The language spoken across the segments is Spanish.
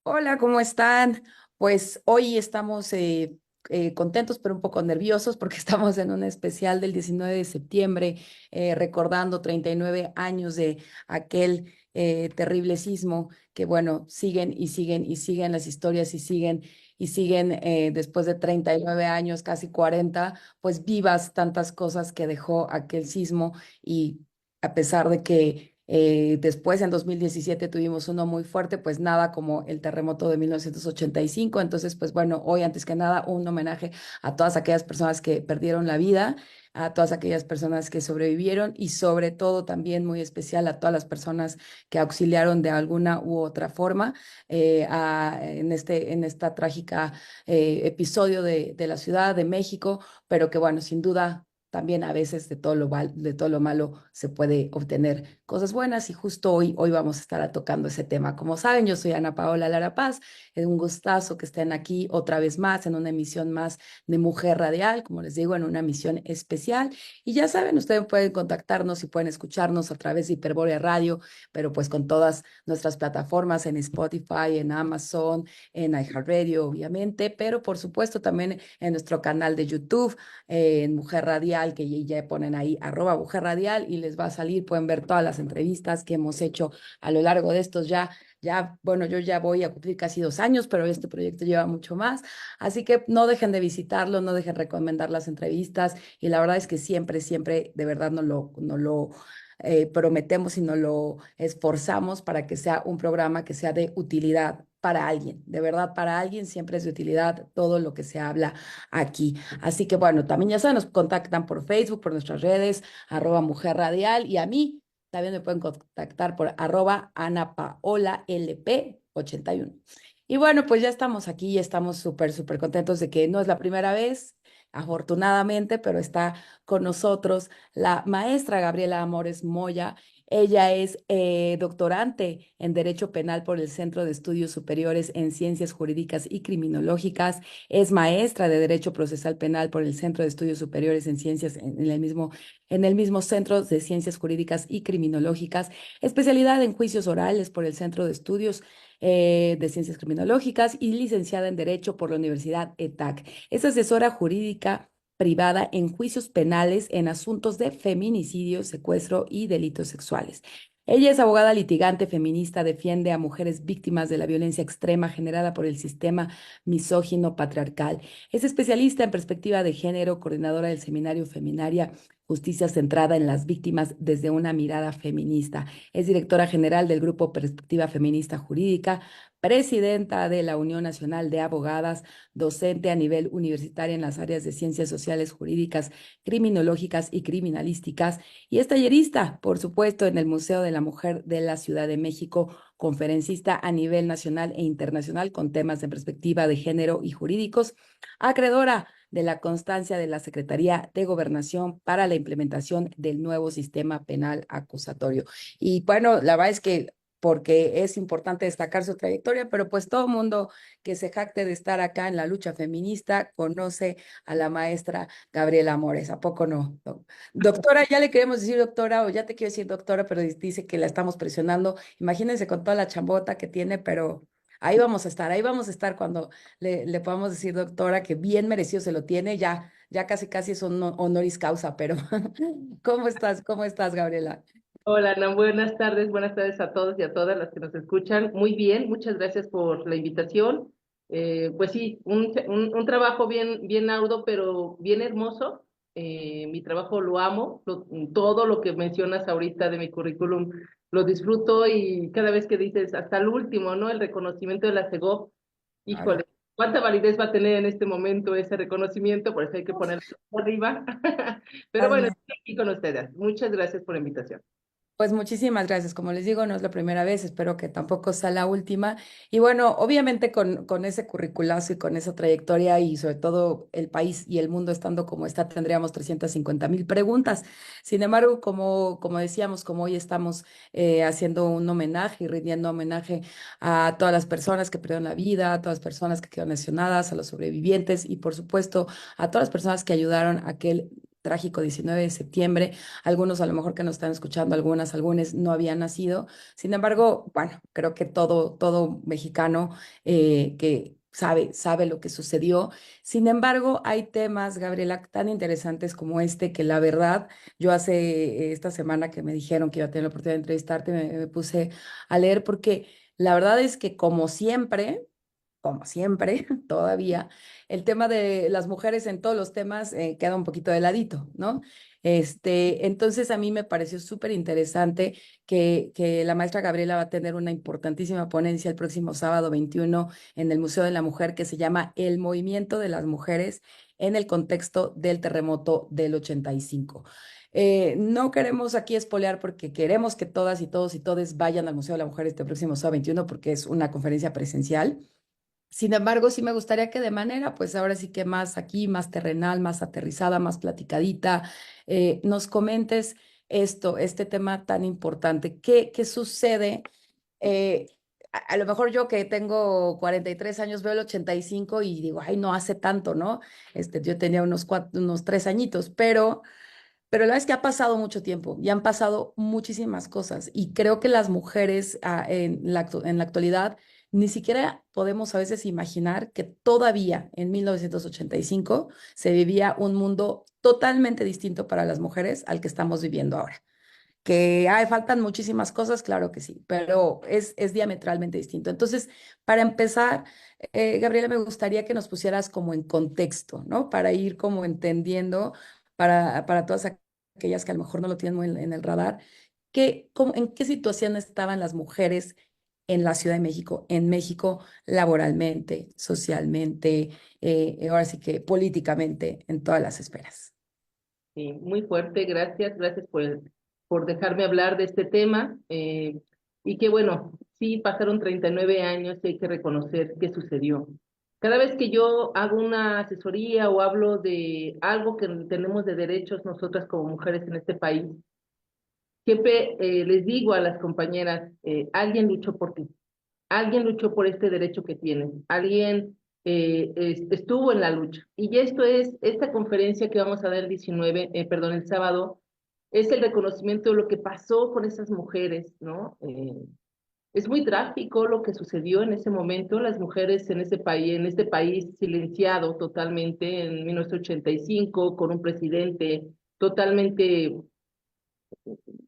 Hola, ¿cómo están? Pues hoy estamos contentos, pero un poco nerviosos porque estamos en un especial del 19 de septiembre, recordando 39 años de aquel terrible sismo que, bueno, siguen y siguen y siguen las historias y siguen después de 39 años, casi 40, pues vivas tantas cosas que dejó aquel sismo y a pesar de que después, en 2017, tuvimos uno muy fuerte, pues nada como el terremoto de 1985. Entonces, pues bueno, hoy antes que nada, un homenaje a todas aquellas personas que perdieron la vida, a todas aquellas personas que sobrevivieron y sobre todo también muy especial a todas las personas que auxiliaron de alguna u otra forma en esta trágica episodio de la Ciudad de México, pero que bueno, sin duda también a veces de todo lo malo se puede obtener cosas buenas y justo hoy vamos a estar tocando ese tema. Como saben, yo soy Ana Paola Lara Paz, es un gustazo que estén aquí otra vez más en una emisión más de Mujer Radial, como les digo, en una emisión especial. Y ya saben, ustedes pueden contactarnos y pueden escucharnos a través de Hiperbórea Radio, pero pues con todas nuestras plataformas en Spotify, en Amazon, en iHeartRadio, obviamente, pero por supuesto también en nuestro canal de YouTube en Mujer Radial, que ya ponen ahí @Mujer Radial y les va a salir, pueden ver todas las entrevistas que hemos hecho a lo largo de estos bueno, yo ya voy a cumplir casi 2 años, pero este proyecto lleva mucho más, así que no dejen de visitarlo, no dejen de recomendar las entrevistas y la verdad es que siempre, siempre, de verdad no lo prometemos y no lo esforzamos para que sea un programa que sea de utilidad para alguien, de verdad para alguien siempre es de utilidad todo lo que se habla aquí. Así que bueno, también ya saben, nos contactan por Facebook, por nuestras redes, @Mujer Radial, y a mí también me pueden contactar por @AnaPaolaLP81. Y bueno, pues ya estamos aquí y estamos súper, súper contentos de que no es la primera vez, afortunadamente, pero está con nosotros la maestra Gabriela Amores Moya. Ella es doctorante en Derecho Penal por el Centro de Estudios Superiores en Ciencias Jurídicas y Criminológicas. Es maestra de Derecho Procesal Penal por el Centro de Estudios Superiores en Ciencias en el mismo Centro de Ciencias Jurídicas y Criminológicas. Especialidad en Juicios Orales por el Centro de Estudios de Ciencias Criminológicas y licenciada en Derecho por la Universidad ETAC. Es asesora jurídica privada en juicios penales en asuntos de feminicidio, secuestro y delitos sexuales. Ella es abogada litigante feminista, defiende a mujeres víctimas de la violencia extrema generada por el sistema misógino patriarcal. Es especialista en perspectiva de género, coordinadora del seminario Feminaria, Justicia centrada en las víctimas desde una mirada feminista. Es directora general del Grupo Perspectiva Feminista Jurídica, presidenta de la Unión Nacional de Abogadas, docente a nivel universitario en las áreas de ciencias sociales, jurídicas, criminológicas y criminalísticas, y es tallerista, por supuesto, en el Museo de la Mujer de la Ciudad de México, conferencista a nivel nacional e internacional con temas de perspectiva de género y jurídicos, acreedora de la constancia de la Secretaría de Gobernación para la implementación del nuevo sistema penal acusatorio. Y bueno, la verdad es que porque es importante destacar su trayectoria, pero pues todo mundo que se jacte de estar acá en la lucha feminista conoce a la maestra Gabriela Mores, ¿a poco no? Doctora, ya le queremos decir doctora o ya te quiero decir doctora, pero dice que la estamos presionando. Imagínense con toda la chambota que tiene, pero ahí vamos a estar cuando le podamos decir doctora, que bien merecido se lo tiene, ya casi casi es un honoris causa, pero ¿cómo estás? ¿Cómo estás, Gabriela? Hola, Ana, buenas tardes a todos y a todas las que nos escuchan. Muy bien, muchas gracias por la invitación. Pues sí, un trabajo bien arduo, pero bien hermoso. Mi trabajo lo amo, todo lo que mencionas ahorita de mi currículum lo disfruto y cada vez que dices hasta el último, ¿no? El reconocimiento de la CEGOP, Claro. híjole, ¿cuánta validez va a tener en este momento ese reconocimiento? Por eso hay que ponerlo arriba. Pero bueno, estoy aquí con ustedes. Muchas gracias por la invitación. Pues muchísimas gracias. Como les digo, no es la primera vez, espero que tampoco sea la última. Y bueno, obviamente con ese curriculazo y con esa trayectoria y sobre todo el país y el mundo estando como está, tendríamos 350,000 preguntas. Sin embargo, como decíamos, como hoy estamos haciendo un homenaje y rindiendo homenaje a todas las personas que perdieron la vida, a todas las personas que quedaron lesionadas, a los sobrevivientes y por supuesto a todas las personas que ayudaron a que trágico 19 de septiembre. Algunos a lo mejor que nos están escuchando, algunos no habían nacido. Sin embargo, bueno, creo que todo mexicano que sabe lo que sucedió. Sin embargo, hay temas, Gabriela, tan interesantes como este que la verdad, yo hace esta semana que me dijeron que iba a tener la oportunidad de entrevistarte, me puse a leer porque la verdad es que como siempre, todavía, el tema de las mujeres en todos los temas queda un poquito de ladito, ¿no? Entonces a mí me pareció súper interesante que la maestra Gabriela va a tener una importantísima ponencia el próximo sábado 21 en el Museo de la Mujer que se llama El movimiento de las mujeres en el contexto del terremoto del 85. No queremos aquí espolear porque queremos que todas y todos y todes vayan al Museo de la Mujer este próximo sábado 21 porque es una conferencia presencial. Sin embargo, sí me gustaría que de manera, pues ahora sí que más aquí, más terrenal, más aterrizada, más platicadita, nos comentes este tema tan importante. ¿Qué sucede? Eh, a lo mejor yo que tengo 43 años veo el 85 y digo, ay, no hace tanto, ¿no? Yo tenía unos 3 añitos, pero la verdad es que ha pasado mucho tiempo y han pasado muchísimas cosas y creo que las mujeres en la actualidad ni siquiera podemos a veces imaginar que todavía en 1985 se vivía un mundo totalmente distinto para las mujeres al que estamos viviendo ahora. Que faltan muchísimas cosas, claro que sí, pero es diametralmente distinto. Entonces, para empezar, Gabriela, me gustaría que nos pusieras como en contexto, ¿no? Para ir como entendiendo para todas aquellas que a lo mejor no lo tienen muy en el radar, en qué situación estaban las mujeres en la Ciudad de México, en México, laboralmente, socialmente, ahora sí que políticamente, en todas las esferas. Sí, muy fuerte, gracias por dejarme hablar de este tema. Y que bueno, sí, pasaron 39 años y hay que reconocer qué sucedió. Cada vez que yo hago una asesoría o hablo de algo que tenemos de derechos nosotras como mujeres en este país, siempre les digo a las compañeras, alguien luchó por ti, alguien luchó por este derecho que tienes, alguien estuvo en la lucha. Y esto es, esta conferencia que vamos a dar el 19, perdón, el sábado, es el reconocimiento de lo que pasó con esas mujeres, ¿no? Es muy trágico lo que sucedió en ese momento, las mujeres en este país silenciado totalmente en 1985, con un presidente totalmente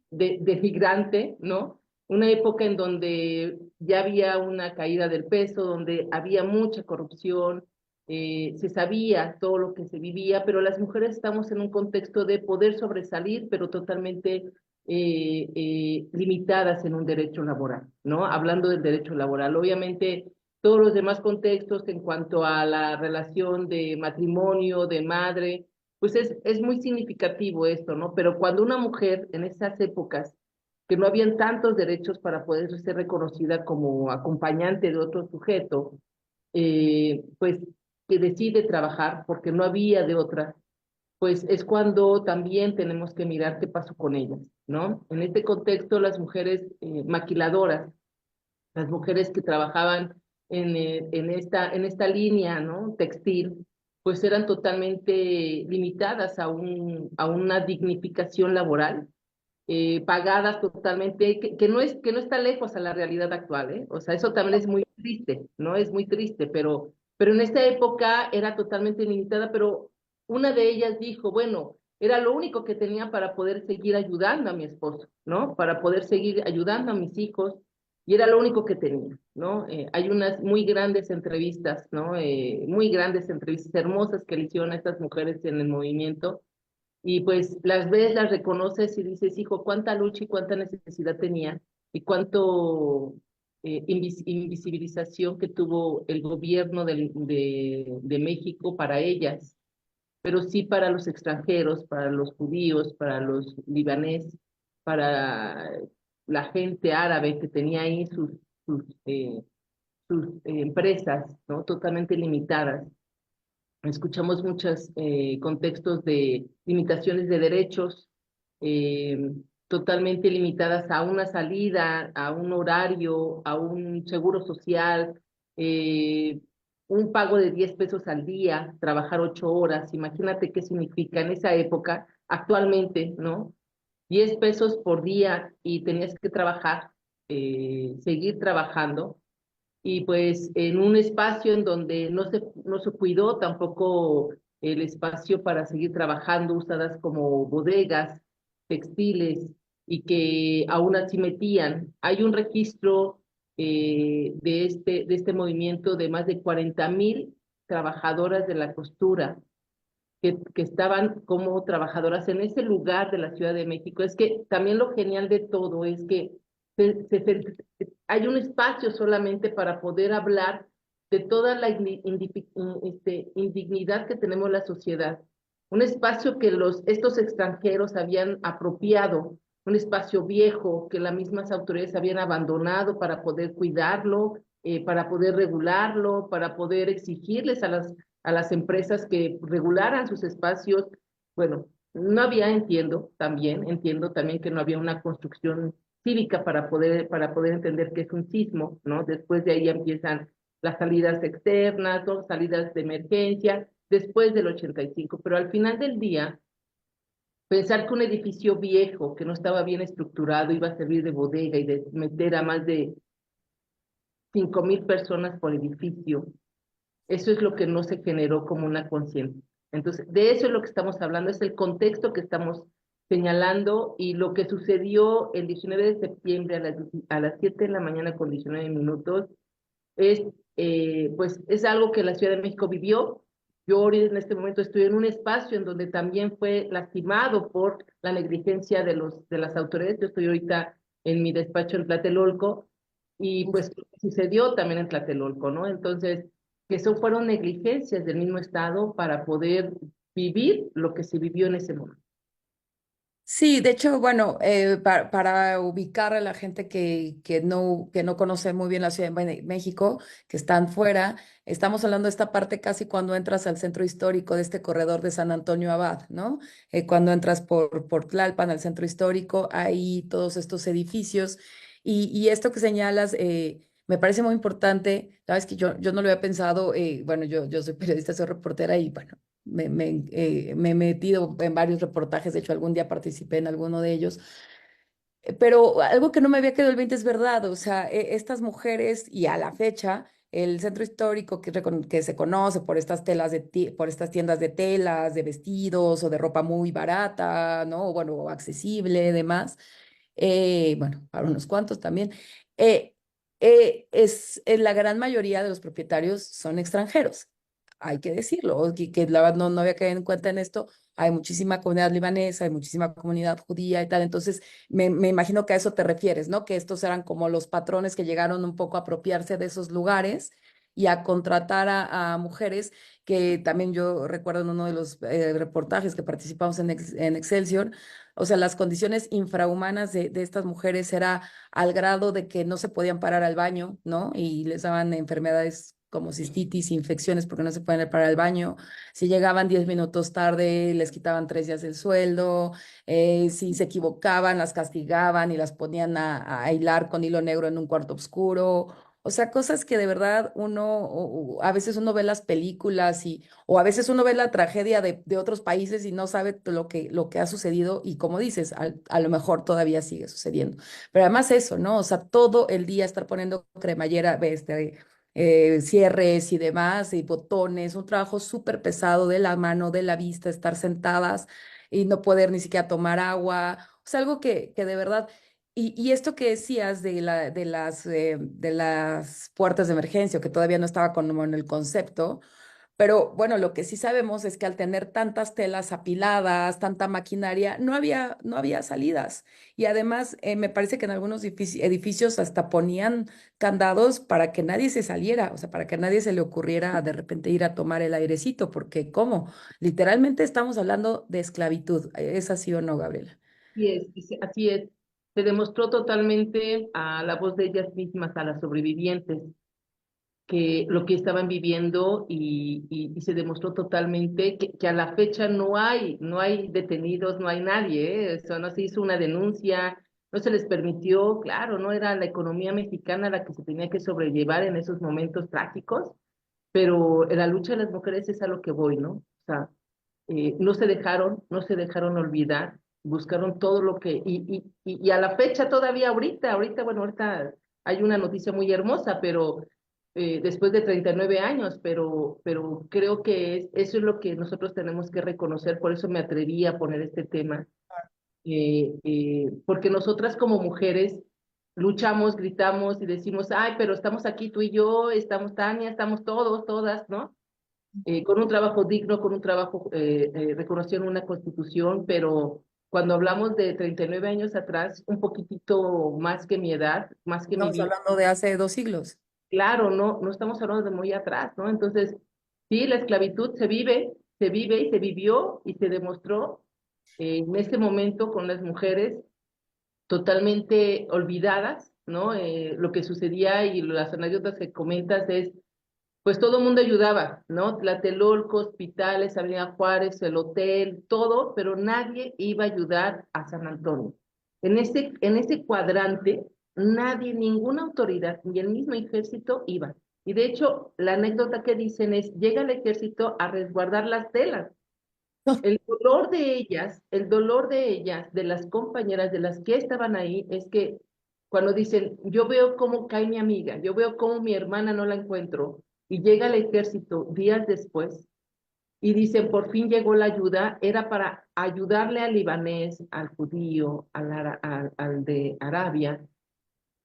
de migrante, ¿no? Una época en donde ya había una caída del peso, donde había mucha corrupción, se sabía todo lo que se vivía, pero las mujeres estamos en un contexto de poder sobresalir, pero totalmente limitadas en un derecho laboral, ¿no? Hablando del derecho laboral, obviamente todos los demás contextos en cuanto a la relación de matrimonio, de madre, pues es muy significativo esto, ¿no? Pero cuando una mujer en esas épocas, que no habían tantos derechos para poder ser reconocida como acompañante de otro sujeto, pues que decide trabajar porque no había de otra, pues es cuando también tenemos que mirar qué pasó con ellas, ¿no? En este contexto, las mujeres maquiladoras, las mujeres que trabajaban en esta línea, ¿no? Textil, pues eran totalmente limitadas a una dignificación laboral, pagadas totalmente, que no está lejos a la realidad actual, ¿eh? O sea, eso también es muy triste, ¿no? Es muy triste, pero en esta época era totalmente limitada, pero una de ellas dijo, bueno, era lo único que tenía para poder seguir ayudando a mi esposo, ¿no? Para poder seguir ayudando a mis hijos, y era lo único que tenía, ¿no? Hay unas muy grandes entrevistas, ¿no? Muy grandes entrevistas hermosas que le hicieron a estas mujeres en el movimiento, y pues las ves, las reconoces y dices, hijo, cuánta lucha y cuánta necesidad tenía y cuánto invisibilización que tuvo el gobierno de México para ellas, pero sí para los extranjeros, para los judíos, para los libaneses, para la gente árabe que tenía ahí sus empresas, ¿no? Totalmente limitadas. Escuchamos muchos contextos de limitaciones de derechos, eh, totalmente limitadas a una salida, a un horario, a un seguro social, eh, un pago de 10 pesos al día, trabajar 8 horas, imagínate qué significa en esa época, actualmente, ¿no? 10 pesos por día y tenías que trabajar, seguir trabajando y pues en un espacio en donde no se cuidó tampoco el espacio para seguir trabajando, usadas como bodegas, textiles, y que aún así metían. Hay un registro de este movimiento de más de 40,000 trabajadoras de la costura que estaban como trabajadoras en ese lugar de la Ciudad de México. Es que también lo genial de todo es que hay un espacio solamente para poder hablar de toda la indignidad que tenemos la sociedad. Un espacio que estos extranjeros habían apropiado, un espacio viejo que las mismas autoridades habían abandonado para poder cuidarlo, para poder regularlo, para poder exigirles a las empresas que regularan sus espacios. Bueno, no había, entiendo también que no había una construcción cívica para poder entender qué es un sismo, ¿no? Después de ahí empiezan las salidas externas, ¿no? Salidas de emergencia, después del 85, pero al final del día, pensar que un edificio viejo, que no estaba bien estructurado, iba a servir de bodega y de meter a más de 5,000 personas por edificio, eso es lo que no se generó como una conciencia. Entonces, de eso es lo que estamos hablando, es el contexto que estamos señalando y lo que sucedió el 19 de septiembre a las 7 de la mañana con 19 minutos es, pues, es algo que la Ciudad de México vivió. Yo ahorita en este momento estoy en un espacio en donde también fue lastimado por la negligencia de las autoridades. Yo estoy ahorita en mi despacho en Tlatelolco y Uf. pues sucedió también en Tlatelolco, ¿no? Entonces, que eso fueron negligencias del mismo Estado para poder vivir lo que se vivió en ese momento. Sí, de hecho, bueno, para ubicar a la gente que no conoce muy bien la Ciudad de México, que están fuera, estamos hablando de esta parte casi cuando entras al centro histórico de este corredor de San Antonio Abad, ¿no? Cuando entras por Tlalpan al centro histórico, hay todos estos edificios. Y esto que señalas, me parece muy importante. Sabes que yo no lo había pensado, bueno, yo soy periodista, soy reportera y bueno me he metido en varios reportajes, de hecho algún día participé en alguno de ellos, pero algo que no me había quedado el 20 es verdad, o sea, estas mujeres y a la fecha, el centro histórico que se conoce por estas por estas tiendas de telas, de vestidos o de ropa muy barata, ¿no? O bueno, accesible, demás, bueno, para unos cuantos también. eh, la gran mayoría de los propietarios son extranjeros, hay que decirlo, que la verdad no había caído en cuenta en esto. Hay muchísima comunidad libanesa, hay muchísima comunidad judía y tal, entonces me imagino que a eso te refieres, ¿no? Que estos eran como los patrones que llegaron un poco a apropiarse de esos lugares y a contratar a mujeres que también yo recuerdo en uno de los reportajes que participamos en Excelsior, o sea, las condiciones infrahumanas de estas mujeres era al grado de que no se podían parar al baño, ¿no? Y les daban enfermedades como cistitis, infecciones porque no se pueden parar al baño. Si llegaban 10 minutos tarde, les quitaban 3 días el sueldo. Si se equivocaban, las castigaban y las ponían a hilar con hilo negro en un cuarto oscuro. O sea, cosas que de verdad a veces uno ve las películas o a veces uno ve la tragedia de otros países y no sabe lo que ha sucedido y como dices, a lo mejor todavía sigue sucediendo. Pero además eso, ¿no? O sea, todo el día estar poniendo cremallera, cierres y demás, y botones, un trabajo súper pesado de la mano, de la vista, estar sentadas y no poder ni siquiera tomar agua. O sea, algo que de verdad y esto que decías de las puertas de emergencia, que todavía no estaba como en el concepto, pero bueno, lo que sí sabemos es que al tener tantas telas apiladas, tanta maquinaria, no había salidas. Y además, me parece que en algunos edificios hasta ponían candados para que nadie se saliera, o sea, para que nadie se le ocurriera de repente ir a tomar el airecito, porque ¿cómo? Literalmente estamos hablando de esclavitud. ¿Es así o no, Gabriela? Así es. Se demostró totalmente a la voz de ellas mismas, a las sobrevivientes, que lo que estaban viviendo y se demostró totalmente que a la fecha no hay detenidos, no hay nadie, ¿eh? Eso no se hizo una denuncia, no se les permitió, claro, no era la economía mexicana la que se tenía que sobrellevar en esos momentos trágicos, pero en la lucha de las mujeres es a lo que voy, ¿no? O sea, no se dejaron olvidar, buscaron todo lo que, y a la fecha todavía ahorita, bueno, ahorita hay una noticia muy hermosa, pero después de 39 años, pero creo que eso es lo que nosotros tenemos que reconocer, por eso me atreví a poner este tema, porque nosotras como mujeres luchamos, gritamos y decimos, ay, pero estamos aquí tú y yo, estamos Tania, estamos todos, todas, ¿no? Con un trabajo digno, con un trabajo reconocido en una constitución, pero cuando hablamos de 39 años atrás, un poquitito más que mi edad, más que mi Estamos vida, hablando de hace 2 siglos. claro, no estamos hablando de muy atrás, ¿no? Entonces, sí, la esclavitud se vive y se vivió y se demostró en ese momento con las mujeres totalmente olvidadas, ¿no? Lo que sucedía y las anécdotas que comentas es pues todo el mundo ayudaba, ¿no? Tlatelolco, hospitales, Avenida Juárez, el hotel, todo, pero nadie iba a ayudar a San Antonio. En ese cuadrante, nadie, ninguna autoridad, ni el mismo ejército iba. Y de hecho, la anécdota que dicen es, llega el ejército a resguardar las telas. El dolor de ellas, de las compañeras, de las que estaban ahí, es que cuando dicen, yo veo cómo cae mi amiga, yo veo cómo mi hermana no la encuentro, y llega el ejército días después, y dicen, por fin llegó la ayuda, era para ayudarle al libanés, al judío, al de Arabia,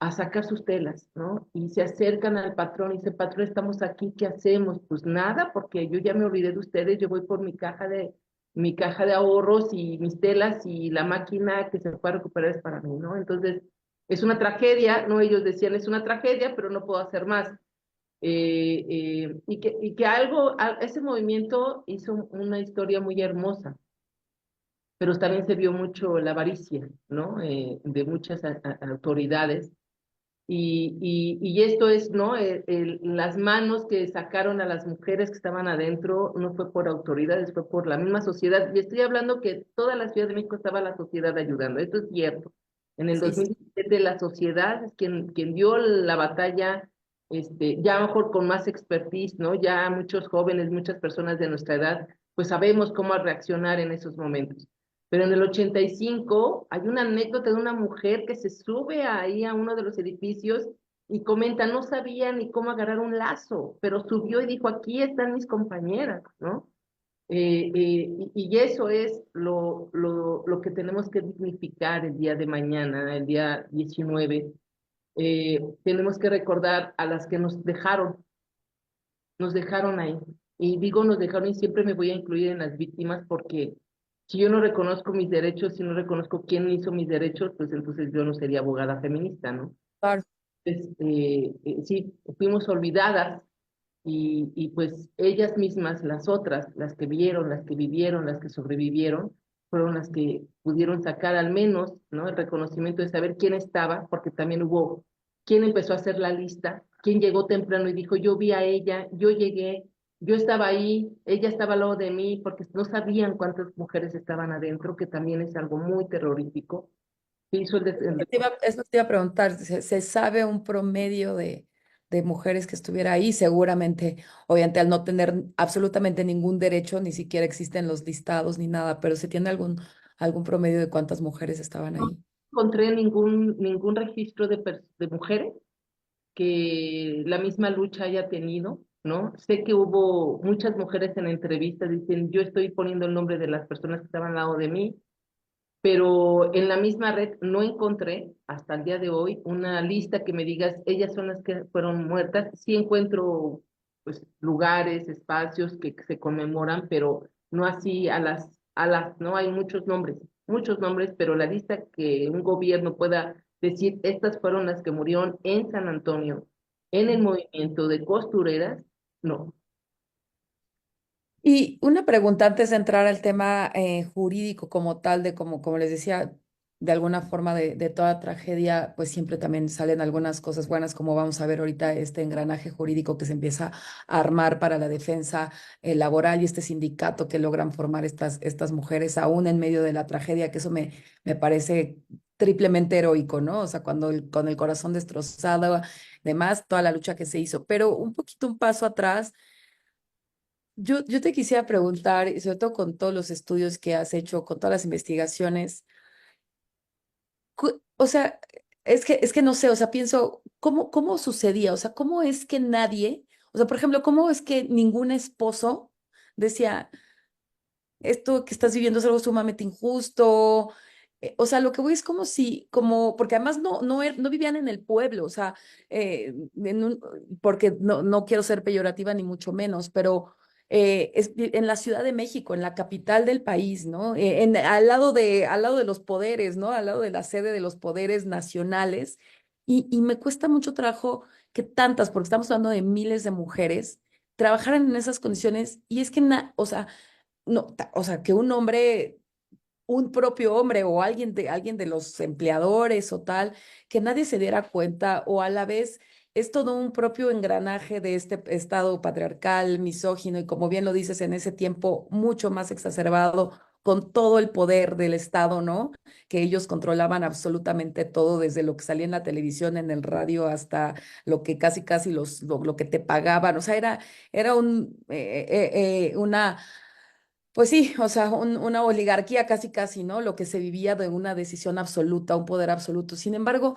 a sacar sus telas, ¿no? Y se acercan al patrón y dicen, patrón, estamos aquí, ¿qué hacemos? Pues nada, porque yo ya me olvidé de ustedes, yo voy por mi caja de ahorros y mis telas y la máquina que se fue a recuperar es para mí, ¿no? Entonces, es una tragedia, ¿no? Ellos decían, es una tragedia, pero no puedo hacer más. Y que ese movimiento hizo una historia muy hermosa, pero también se vio mucho la avaricia, ¿no? De muchas autoridades y esto es, ¿no? Las manos que sacaron a las mujeres que estaban adentro no fue por autoridades, fue por la misma sociedad. Y estoy hablando que toda la Ciudad de México estaba la sociedad ayudando. Esto es cierto. En el Sí, sí. 2017 la sociedad es quien dio la batalla, ya a lo mejor con más expertise, ¿no? Ya muchos jóvenes, muchas personas de nuestra edad, pues sabemos cómo reaccionar en esos momentos. Pero en el 85 hay una anécdota de una mujer que se sube ahí a uno de los edificios y comenta, no sabía ni cómo agarrar un lazo, pero subió y dijo, aquí están mis compañeras, ¿no? Y eso es lo que tenemos que dignificar el día de mañana, el día 19. Tenemos que recordar a las que nos dejaron ahí. Y digo nos dejaron y siempre me voy a incluir en las víctimas porque si yo no reconozco mis derechos, si no reconozco quién hizo mis derechos, pues entonces yo no sería abogada feminista, ¿no? Claro. Entonces, sí, fuimos olvidadas y pues ellas mismas, las otras, las que vieron, las que vivieron, las que sobrevivieron, fueron las que pudieron sacar al menos, ¿no? El reconocimiento de saber quién estaba, porque también hubo quién empezó a hacer la lista, quién llegó temprano y dijo, yo vi a ella, yo llegué, yo estaba ahí, ella estaba al lado de mí, porque no sabían cuántas mujeres estaban adentro, que también es algo muy terrorífico. Se hizo Es lo que te iba a preguntar, ¿se sabe un promedio de mujeres que estuviera ahí? Seguramente, obviamente, al no tener absolutamente ningún derecho, ni siquiera existen los listados ni nada, pero ¿se tiene algún promedio de cuántas mujeres estaban no ahí? encontré ningún registro de mujeres que la misma lucha haya tenido, ¿no? Sé que hubo muchas mujeres en entrevistas dicen, yo estoy poniendo el nombre de las personas que estaban al lado de mí, pero en la misma red no encontré hasta el día de hoy una lista que me digas, ellas son las que fueron muertas. Sí encuentro pues lugares, espacios que se conmemoran, pero no así no hay muchos nombres, pero la lista que un gobierno pueda decir, estas fueron las que murieron en San Antonio, en el movimiento de costureras, no. Y una pregunta antes de entrar al tema jurídico como tal, de como les decía, de alguna forma de toda tragedia, pues siempre también salen algunas cosas buenas, como vamos a ver ahorita este engranaje jurídico que se empieza a armar para la defensa laboral y este sindicato que logran formar estas mujeres aún en medio de la tragedia, que eso me parece triplemente heroico, ¿no? O sea, cuando con el corazón destrozado, demás, toda la lucha que se hizo. Pero un poquito un paso atrás. yo te quisiera preguntar, y sobre todo con todos los estudios que has hecho, con todas las investigaciones, o sea, es que no sé, o sea, pienso, ¿cómo sucedía? O sea, ¿cómo es que nadie, o sea, por ejemplo, cómo es que ningún esposo decía, esto que estás viviendo es algo sumamente injusto? O sea, lo que voy es como si, porque además no vivían en el pueblo, o sea, porque no quiero ser peyorativa ni mucho menos, pero en la Ciudad de México, en la capital del país, ¿no? Al lado de los poderes, ¿no? Al lado de la sede de los poderes nacionales. Y me cuesta mucho trabajo que tantas, porque estamos hablando de miles de mujeres, trabajaran en esas condiciones. Y es que, o sea, no, o sea, que un hombre, un propio hombre o alguien de los empleadores o tal, que nadie se diera cuenta o a la vez es todo un propio engranaje de este estado patriarcal, misógino y como bien lo dices, en ese tiempo mucho más exacerbado con todo el poder del Estado, ¿no? Que ellos controlaban absolutamente todo, desde lo que salía en la televisión, en el radio, hasta lo que casi, casi lo que te pagaban. O sea, era una pues sí, o sea, una oligarquía casi casi, ¿no? Lo que se vivía de una decisión absoluta, un poder absoluto. Sin embargo,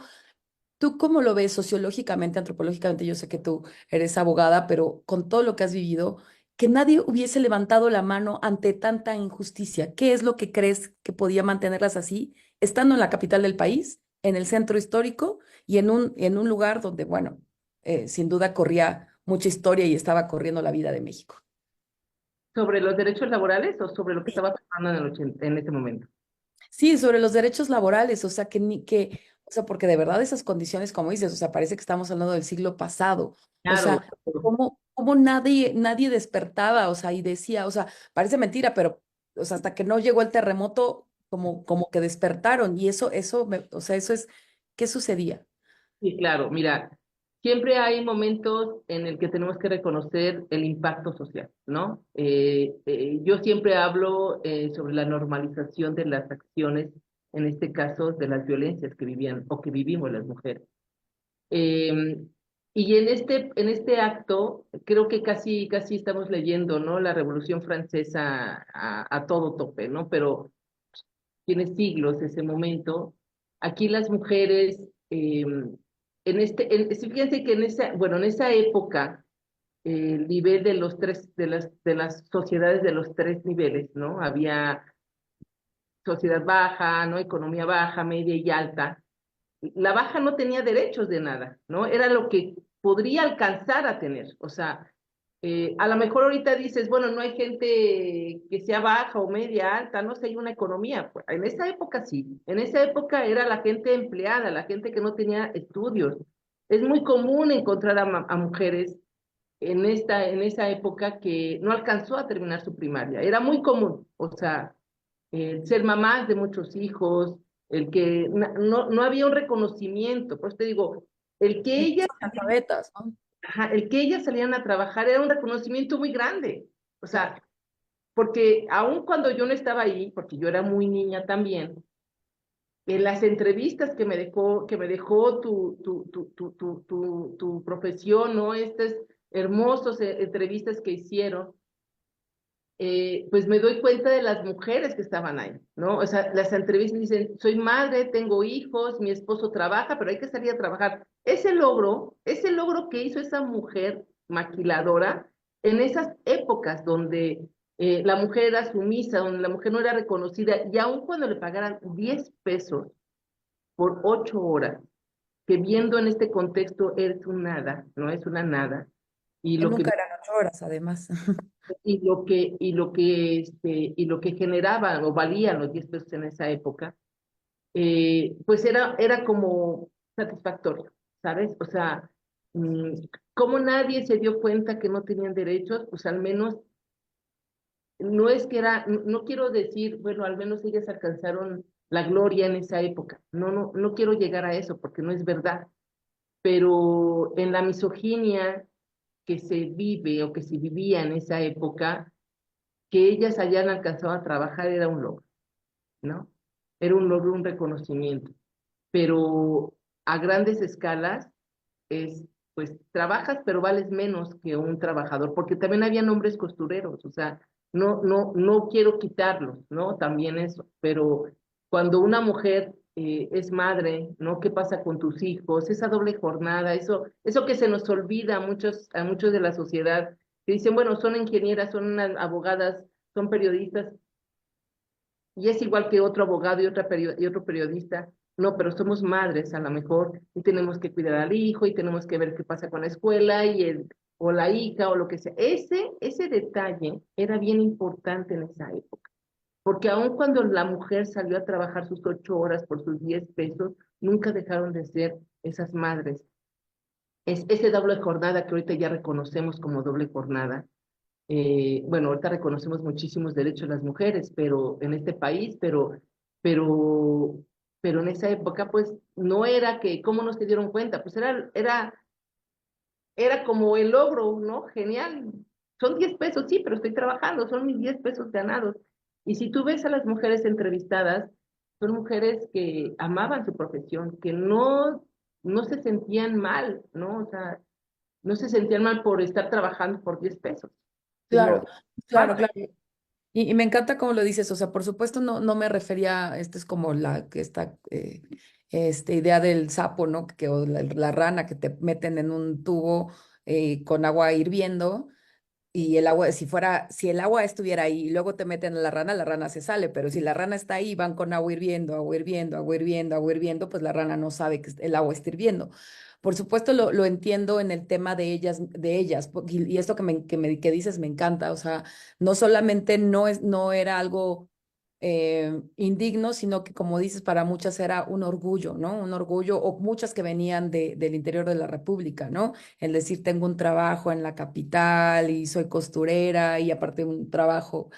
¿tú cómo lo ves sociológicamente, antropológicamente? Yo sé que tú eres abogada, pero con todo lo que has vivido, que nadie hubiese levantado la mano ante tanta injusticia. ¿Qué es lo que crees que podía mantenerlas así, estando en la capital del país, en el centro histórico y en un lugar donde, bueno, sin duda corría mucha historia y estaba corriendo la vida de México? ¿Sobre los derechos laborales o sobre lo que estaba pasando en en ese momento? Sí, sobre los derechos laborales, o sea, o sea, porque de verdad esas condiciones, como dices, o sea, parece que estamos hablando del siglo pasado, o Claro, sea, cómo nadie despertaba, o sea, y decía, o sea, parece mentira, pero, o sea, hasta que no llegó el terremoto, como que despertaron, y o sea, eso es, ¿qué sucedía? sí, claro. Mira, siempre hay momentos en el que tenemos que reconocer el impacto social, ¿no? Yo siempre hablo sobre la normalización de las acciones, en este caso de las violencias que vivían o que vivimos las mujeres. Eh, y en este acto, creo que casi estamos leyendo, ¿no? La Revolución Francesa a todo tope, ¿no? Pero tiene siglos ese momento. Aquí las mujeres, sí, fíjense que bueno, en esa época, el nivel de los tres, de las sociedades de los tres niveles, ¿no? Había sociedad baja, ¿no? Economía baja, media y alta. La baja no tenía derechos de nada, ¿no? Era lo que podría alcanzar a tener. O sea, a lo mejor ahorita dices, bueno, no hay gente que sea baja o media alta, no sé, hay una economía. Pues, en esa época sí, en esa época era la gente empleada, la gente que no tenía estudios. Es muy común encontrar a mujeres en esa época que no alcanzó a terminar su primaria. Era muy común, o sea, ser mamás de muchos hijos, el que no había un reconocimiento, por eso te digo, el que ellas, Incluso analfabetas, ¿no? ajá, el que ellas salían a trabajar era un reconocimiento muy grande, o sea, porque aun cuando yo no estaba ahí, porque yo era muy niña también, en las entrevistas que me dejó tu profesión, ¿no? Estas hermosas entrevistas que hicieron, pues me doy cuenta de las mujeres que estaban ahí, ¿no? O sea, las entrevistas dicen, soy madre, tengo hijos, mi esposo trabaja, pero hay que salir a trabajar. Ese logro que hizo esa mujer maquiladora en esas épocas donde la mujer era sumisa, donde la mujer no era reconocida, y aun cuando le pagaran 10 pesos por 8 horas, que viendo en este contexto es un nada, no es una nada, y Que lo que nunca eran 8 horas, además. y lo que generaban o valían los 10 pesos en esa época, pues era como satisfactorio, ¿sabes? O sea, mm, como nadie se dio cuenta que no tenían derechos, pues al menos no es que era, no quiero decir, bueno, al menos ellas alcanzaron la gloria en esa época. No quiero llegar a eso porque no es verdad. Pero en la misoginia que se vive o que se vivía en esa época, que ellas hayan alcanzado a trabajar era un logro, ¿no? Era un logro, un reconocimiento, pero a grandes escalas es pues trabajas, pero vales menos que un trabajador, porque también habían hombres costureros, o sea, no quiero quitarlos, ¿no? También eso, pero cuando una mujer es madre, ¿no? ¿Qué pasa con tus hijos? Esa doble jornada, eso que se nos olvida a muchos de la sociedad, que dicen, bueno, son ingenieras, son abogadas, son periodistas, y es igual que otro abogado y otro periodista. No, pero somos madres a lo mejor y tenemos que cuidar al hijo y tenemos que ver qué pasa con la escuela o la hija o lo que sea. Ese detalle era bien importante en esa época, porque aun cuando la mujer salió a trabajar sus 8 horas por sus 10 pesos, nunca dejaron de ser esas madres. Es ese doble jornada que ahorita ya reconocemos como doble jornada. Bueno, ahorita reconocemos muchísimos derechos de las mujeres, pero en este país, pero, pero en esa época, pues, no era que, ¿cómo no se dieron cuenta? Pues era como el logro, ¿no? Genial. Son 10 pesos, sí, pero estoy trabajando, son mis 10 pesos ganados. Y si tú ves a las mujeres entrevistadas, son mujeres que amaban su profesión, que no se sentían mal, ¿no? O sea, no se sentían mal por estar trabajando por 10 pesos, Claro, sino claro, amaban. claro. Y me encanta cómo lo dices, o sea, por supuesto no me refería, esta es como esta idea del sapo, ¿no? O la rana que te meten en un tubo con agua hirviendo y el agua, si el agua estuviera ahí y luego te meten a la rana se sale, pero si la rana está ahí, van con agua hirviendo, agua hirviendo, agua hirviendo, agua hirviendo, pues la rana no sabe que el agua está hirviendo. Por supuesto lo entiendo en el tema de ellas, y esto que dices me encanta, o sea, no solamente no era algo indigno, sino que como dices, para muchas era un orgullo, ¿no? Un orgullo, o muchas que venían del interior de la República, ¿no? El decir, tengo un trabajo en la capital y soy costurera y aparte un trabajo,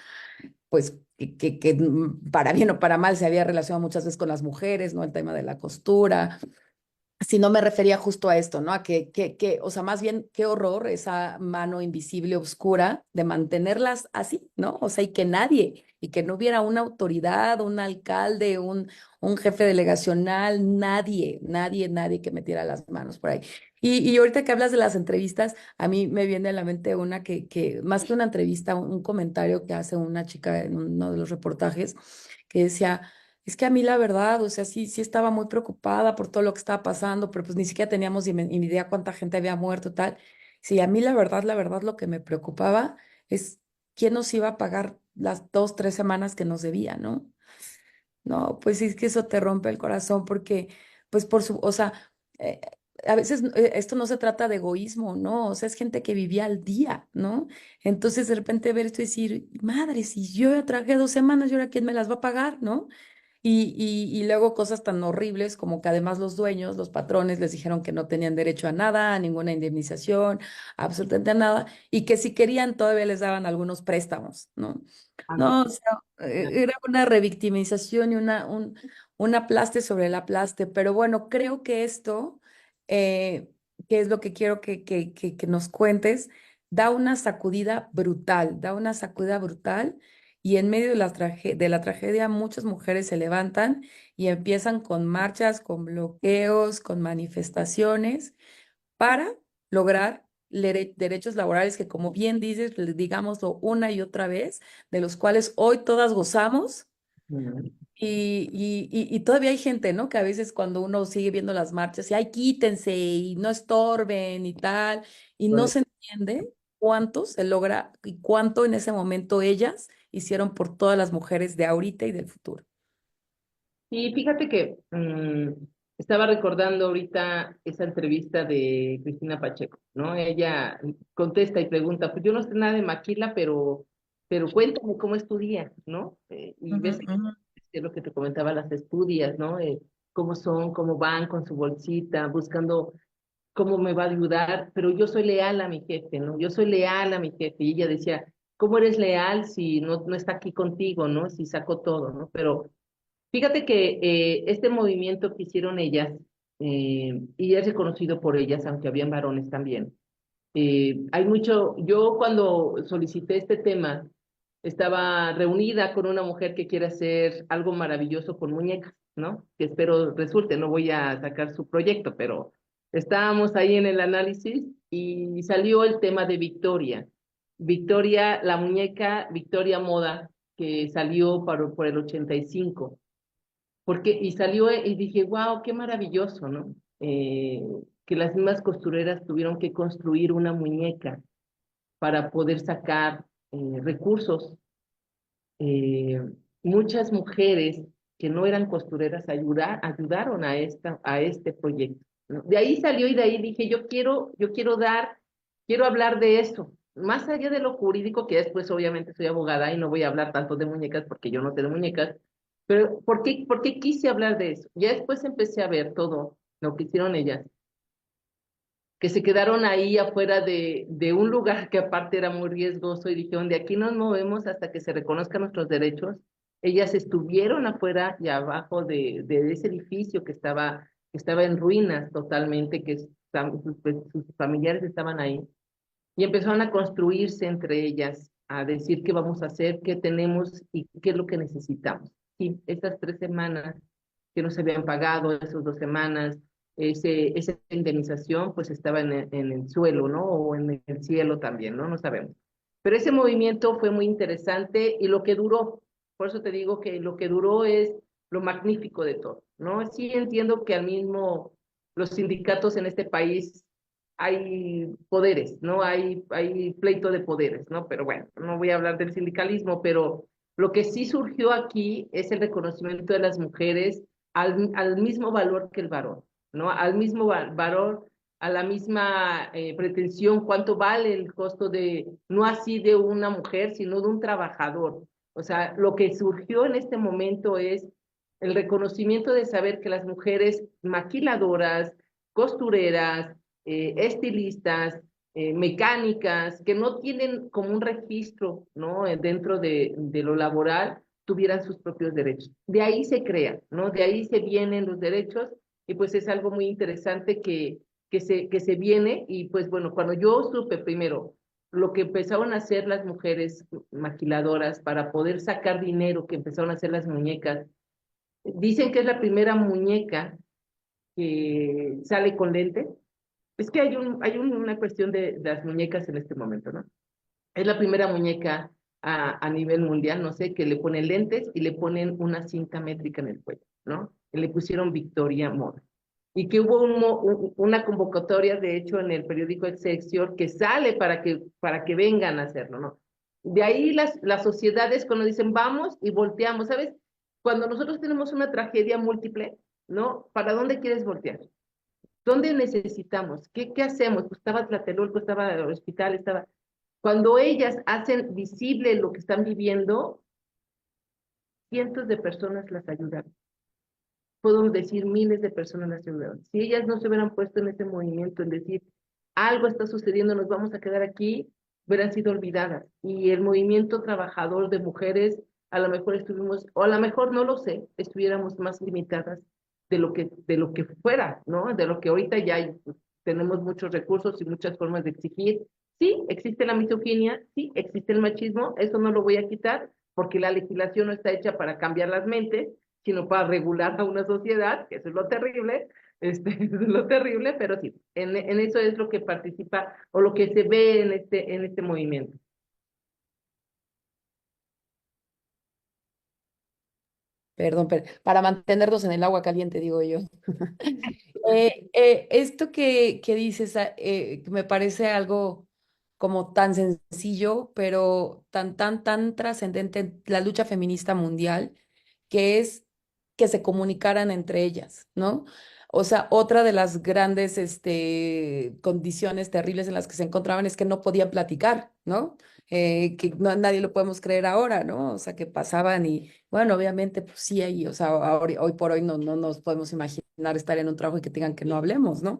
pues, para bien o para mal se había relacionado muchas veces con las mujeres, ¿no? El tema de la costura. Si no me refería justo a esto, ¿no? A o sea, más bien, qué horror esa mano invisible, oscura, de mantenerlas así, ¿no? O sea, y que no hubiera una autoridad, un alcalde, un jefe delegacional, nadie que metiera las manos por ahí. Y ahorita que hablas de las entrevistas, a mí me viene a la mente una más que una entrevista, un comentario que hace una chica en uno de los reportajes, que decía, es que a mí la verdad, o sea, sí estaba muy preocupada por todo lo que estaba pasando, pero pues ni siquiera teníamos ni idea cuánta gente había muerto y tal. Sí, a mí la verdad, lo que me preocupaba es quién nos iba a pagar las 2, 3 semanas que nos debía, ¿no? No, pues sí, es que eso te rompe el corazón porque, pues o sea, eh, a veces esto no se trata de egoísmo, ¿no? O sea, es gente que vivía al día, ¿no? Entonces de repente ver esto y decir, madre, si yo ya traje 2 semanas, ¿y ahora quién me las va a pagar, no? Y luego cosas tan horribles como que además los dueños, los patrones, les dijeron que no tenían derecho a nada, a ninguna indemnización, absolutamente a nada, y que si querían todavía les daban algunos préstamos, ¿no? Ándale. No, o sea, era una revictimización y un aplaste sobre el aplaste, pero bueno, creo que esto, eh, que es lo que quiero que nos cuentes, da una sacudida brutal y en medio de de la tragedia, muchas mujeres se levantan y empiezan con marchas, con bloqueos, con manifestaciones para lograr derechos laborales que, como bien dices, digámoslo una y otra vez, de los cuales hoy todas gozamos. Mm. Y todavía hay gente, ¿no? Que a veces cuando uno sigue viendo las marchas, y ay, quítense y no estorben y tal, y no se entiende cuánto se logra y cuánto en ese momento ellas hicieron por todas las mujeres de ahorita y del futuro. Y fíjate que estaba recordando ahorita esa entrevista de Cristina Pacheco, ¿no? Ella contesta y pregunta, pues yo no sé nada de maquila, pero cuéntame cómo es tu día, ¿no? Y Ujú, ves ujú. que es lo que te comentaba, las estudias, ¿no? Cómo son, cómo van con su bolsita, buscando cómo me va a ayudar, pero yo soy leal a mi jefe, ¿no? Yo soy leal a mi jefe. Y ella decía, ¿cómo eres leal si no está aquí contigo, ¿no? Si sacó todo, ¿no? Pero fíjate que este movimiento que hicieron ellas, y es reconocido por ellas, aunque habían varones también, hay mucho, yo cuando solicité este tema, estaba reunida con una mujer que quiere hacer algo maravilloso con muñecas, ¿no? Que espero resulte, no voy a sacar su proyecto, Estábamos ahí en el análisis y salió el tema de Victoria. Victoria, la muñeca Victoria Moda, que salió por el 85. Y salió y dije, wow, qué maravilloso, ¿no? Que las mismas costureras tuvieron que construir una muñeca para poder sacar recursos. eh, Muchas mujeres que no eran costureras ayudaron a este proyecto, ¿no? De ahí salió y de ahí dije, quiero hablar de eso, más allá de lo jurídico, que después obviamente soy abogada y no voy a hablar tanto de muñecas porque yo no sé de muñecas, pero por qué quise hablar de eso? Ya después empecé a ver todo lo que hicieron ellas, que se quedaron ahí afuera de un lugar que aparte era muy riesgoso y dijeron, de aquí nos movemos hasta que se reconozcan nuestros derechos. Ellas estuvieron afuera y abajo de ese edificio que estaba en ruinas totalmente, sus familiares estaban ahí, y empezaron a construirse entre ellas, a decir qué vamos a hacer, qué tenemos y qué es lo que necesitamos. Y estas 3 semanas que no se habían pagado, esas 2 semanas, esa indemnización pues estaba en el suelo, ¿no? O en el cielo también, ¿no? No sabemos. Pero ese movimiento fue muy interesante y lo que duró, por eso te digo que lo que duró es lo magnífico de todo, ¿no? Sí entiendo que al mismo los sindicatos en este país hay poderes, ¿no? Hay pleito de poderes, ¿no? Pero bueno, no voy a hablar del sindicalismo, pero lo que sí surgió aquí es el reconocimiento de las mujeres al mismo valor que el varón, ¿no? Al mismo valor, a la misma pretensión, cuánto vale el costo de, no así de una mujer, sino de un trabajador. O sea, lo que surgió en este momento es el reconocimiento de saber que las mujeres maquiladoras, costureras, estilistas, mecánicas, que no tienen como un registro, ¿no? Dentro de lo laboral, tuvieran sus propios derechos. De ahí se crea, ¿no? De ahí se vienen los derechos y pues es algo muy interesante que se viene y pues bueno, cuando yo supe primero lo que empezaron a hacer las mujeres maquiladoras para poder sacar dinero, que empezaron a hacer las muñecas, dicen que es la primera muñeca que sale con lentes. Es que una cuestión de las muñecas en este momento, ¿no? Es la primera muñeca a nivel mundial, no sé, que le ponen lentes y le ponen una cinta métrica en el cuello, ¿no? Y le pusieron Victoria Moda. Y que hubo una convocatoria, de hecho, en el periódico Excelsior, que sale para que vengan a hacerlo, ¿no? De ahí las sociedades cuando dicen vamos y volteamos, ¿sabes? Cuando nosotros tenemos una tragedia múltiple, ¿no? ¿Para dónde quieres voltear? ¿Dónde necesitamos? ¿Qué hacemos? Pues estaba Tlatelolco, estaba el hospital, estaba... Cuando ellas hacen visible lo que están viviendo, cientos de personas las ayudaron. Puedo decir miles de personas las ayudaron. Si ellas no se hubieran puesto en ese movimiento, en decir, algo está sucediendo, nos vamos a quedar aquí, hubieran sido olvidadas. Y el movimiento trabajador de mujeres, a lo mejor estuvimos, o a lo mejor no lo sé, estuviéramos más limitadas de lo que fuera, ¿no? De lo que ahorita ya hay, pues, tenemos muchos recursos y muchas formas de exigir. Sí, existe la misoginia, sí, existe el machismo, eso no lo voy a quitar, porque la legislación no está hecha para cambiar las mentes, sino para regular a una sociedad, que eso es lo terrible, eso es lo terrible, pero sí, en eso es lo que participa o lo que se ve en este movimiento. Perdón, para mantenernos en el agua caliente, digo yo. Esto que dices, que me parece algo como tan sencillo, pero tan trascendente en la lucha feminista mundial, que es que se comunicaran entre ellas, ¿no? O sea, otra de las grandes condiciones terribles en las que se encontraban es que no podían platicar, ¿no? Que nadie lo podemos creer ahora, ¿no? O sea, que pasaban y, bueno, obviamente, pues sí, ahí, o sea, hoy por hoy no nos podemos imaginar estar en un trabajo y que tengan que no hablemos, ¿no?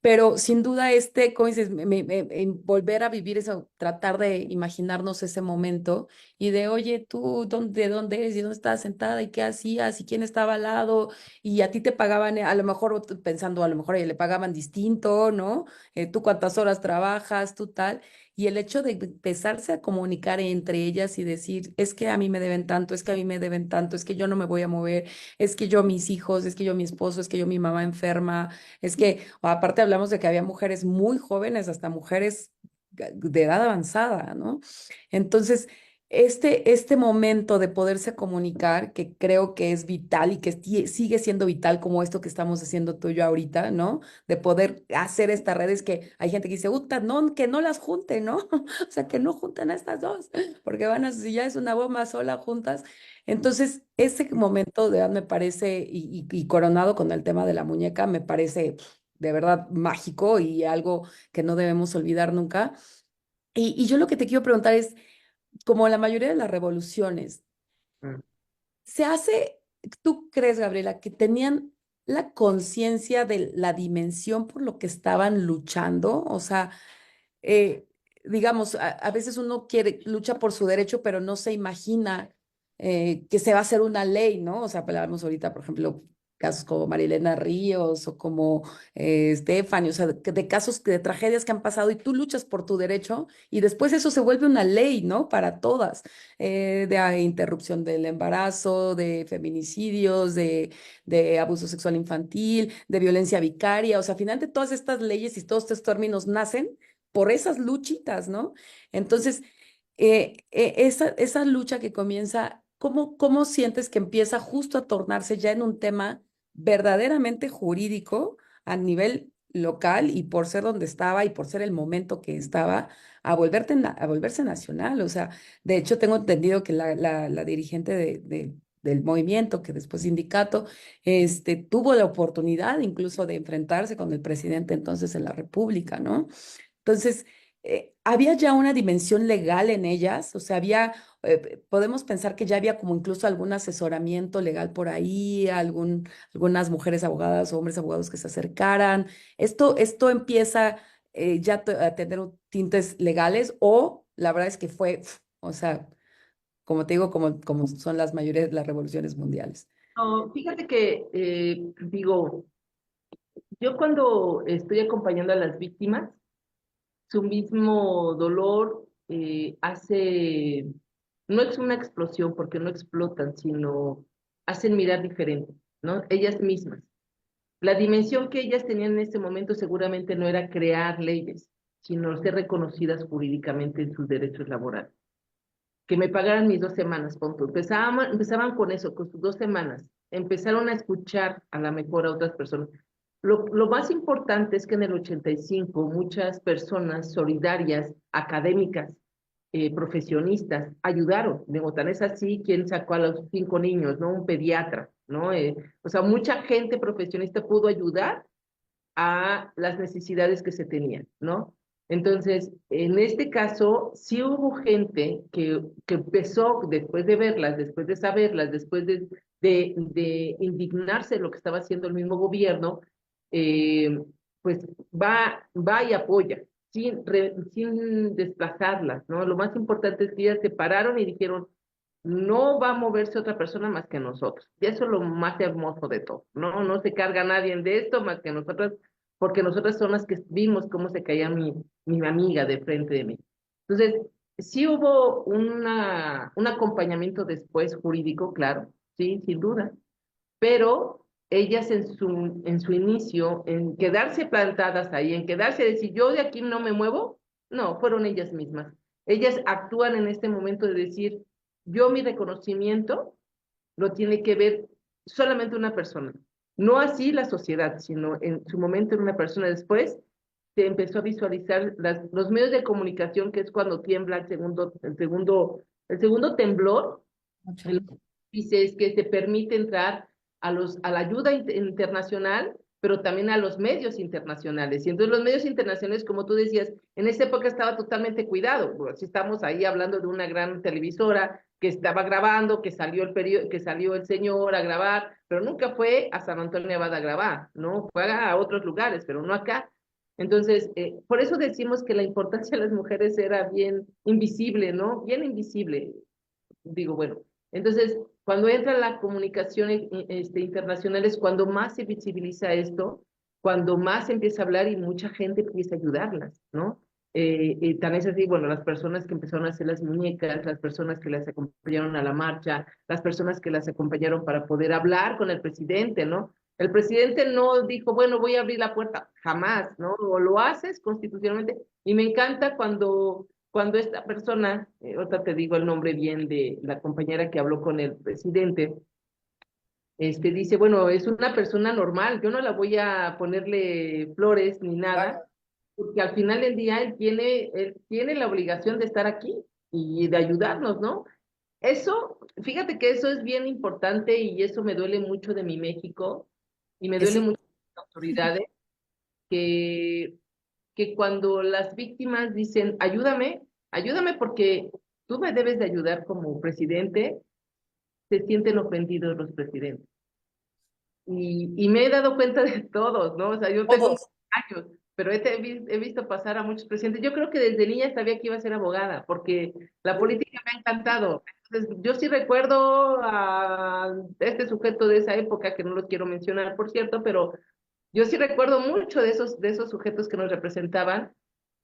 pero sin duda como dices, en volver a vivir eso, tratar de imaginarnos ese momento y de, oye, tú, ¿de dónde eres? ¿Y dónde estabas sentada? ¿Y qué hacías? ¿Y quién estaba al lado? Y a ti te pagaban, a lo mejor pensando, a lo mejor a ella le pagaban distinto, ¿no? Tú cuántas horas trabajas, tú tal. Y el hecho de empezarse a comunicar entre ellas y decir, es que a mí me deben tanto, es que a mí me deben tanto, es que yo no me voy a mover, es que yo mis hijos, es que yo mi esposo, es que yo mi mamá enferma, es que aparte hablamos de que había mujeres muy jóvenes, hasta mujeres de edad avanzada, ¿no? Entonces, este momento de poderse comunicar, que creo que es vital y que sigue siendo vital como esto que estamos haciendo tú y yo ahorita, ¿no? De poder hacer estas redes que hay gente que dice, Uta, no, que no las junten, ¿no? O sea, que no junten a estas dos, porque van a, si ya es una bomba sola juntas. Entonces, ese momento de verdad me parece, y coronado con el tema de la muñeca, me parece de verdad mágico y algo que no debemos olvidar nunca. Y yo lo que te quiero preguntar es, como la mayoría de las revoluciones, Mm. ¿se hace, tú crees, Gabriela, que tenían la conciencia de la dimensión por lo que estaban luchando? O sea, eh, digamos, a veces uno lucha por su derecho, pero no se imagina que se va a hacer una ley, ¿no? O sea, hablamos ahorita, por ejemplo, casos como Marilena Ríos o como Stephanie, o sea, de casos de tragedias que han pasado y tú luchas por tu derecho y después eso se vuelve una ley, ¿no? Para todas, interrupción del embarazo, de feminicidios, de abuso sexual infantil, de violencia vicaria, o sea, finalmente todas estas leyes y todos estos términos nacen por esas luchitas, ¿no? Entonces, esa lucha que comienza, ¿cómo sientes que empieza justo a tornarse ya en un tema verdaderamente jurídico a nivel local y por ser donde estaba y por ser el momento que estaba, a volverse nacional? O sea, de hecho, tengo entendido que la dirigente del movimiento, que después sindicato, tuvo la oportunidad incluso de enfrentarse con el presidente entonces en la República, ¿no? Entonces, había ya una dimensión legal en ellas, o sea, podemos pensar que ya había como incluso algún asesoramiento legal por ahí, algunas mujeres abogadas o hombres abogados que se acercaran. Esto empieza a tener tintes legales o la verdad es que o sea, como te digo, como son las mayores de las revoluciones mundiales. No, fíjate que, digo, yo cuando estoy acompañando a las víctimas, su mismo dolor hace, no es una explosión porque no explotan, sino hacen mirar diferente, ¿no? Ellas mismas. La dimensión que ellas tenían en ese momento seguramente no era crear leyes, sino ser reconocidas jurídicamente en sus derechos laborales. Que me pagaran mis 2 semanas, punto. Empezaban con eso, con sus 2 semanas. Empezaron a escuchar a la mejor a otras personas. Lo más importante es que en el 85 muchas personas solidarias, académicas, profesionistas, ayudaron. Digo, tan es así, quien sacó a los 5 niños, ¿no? Un pediatra, ¿no? O sea, mucha gente profesionista pudo ayudar a las necesidades que se tenían, ¿no? Entonces, en este caso, sí hubo gente que empezó después de verlas, después de saberlas, después de indignarse de lo que estaba haciendo el mismo gobierno, eh, pues va y apoya, sin desplazarlas, ¿no? Lo más importante es que ellas se pararon y dijeron, no va a moverse otra persona más que nosotros. Y eso es lo más hermoso de todo, ¿no? No se carga nadie de esto más que nosotras, porque nosotras son las que vimos cómo se caía mi amiga de frente de mí. Entonces, sí hubo un acompañamiento después jurídico, claro, sí, sin duda, pero ellas en su inicio, en quedarse plantadas ahí, en quedarse decir, yo de aquí no me muevo, no, fueron ellas mismas. Ellas actúan en este momento de decir, yo mi reconocimiento lo tiene que ver solamente una persona. No así la sociedad, sino en su momento en una persona. Después se empezó a visualizar los medios de comunicación, que es cuando tiembla el segundo temblor, Mucho. el dice es que se permite entrar a la ayuda internacional, pero también a los medios internacionales. Y entonces los medios internacionales, como tú decías, en esa época estaba totalmente cuidado. Pues, si estamos ahí hablando de una gran televisora que estaba grabando, que salió el señor a grabar, pero nunca fue a San Antonio Abad a grabar, ¿no? Fue a otros lugares, pero no acá. Entonces, por eso decimos que la importancia de las mujeres era bien invisible, ¿no? Bien invisible, digo, bueno. Entonces, cuando entra la comunicación internacional es cuando más se visibiliza esto, cuando más se empieza a hablar y mucha gente empieza a ayudarlas, ¿no? Y tan es así, bueno, las personas que empezaron a hacer las muñecas, las personas que las acompañaron a la marcha, las personas que las acompañaron para poder hablar con el presidente, ¿no? El presidente no dijo, bueno, voy a abrir la puerta, jamás, ¿no? O lo haces constitucionalmente. Y me encanta cuando esta persona, ahorita te digo el nombre bien de la compañera que habló con el presidente, dice, bueno, es una persona normal, yo no la voy a ponerle flores ni nada, Claro. porque al final del día él tiene la obligación de estar aquí y de ayudarnos, ¿no? Eso, fíjate que eso es bien importante y eso me duele mucho de mi México y me duele Sí, mucho de las autoridades que, que cuando las víctimas dicen, ayúdame, ayúdame porque tú me debes de ayudar como presidente, se sienten ofendidos los presidentes. Y me he dado cuenta de todos, ¿no? O sea, yo tengo todos. años, pero he visto pasar a muchos presidentes. Yo creo que desde niña sabía que iba a ser abogada, porque la política me ha encantado. Entonces, yo sí recuerdo a este sujeto de esa época, que no lo quiero mencionar, por cierto, pero yo sí recuerdo mucho de esos sujetos que nos representaban.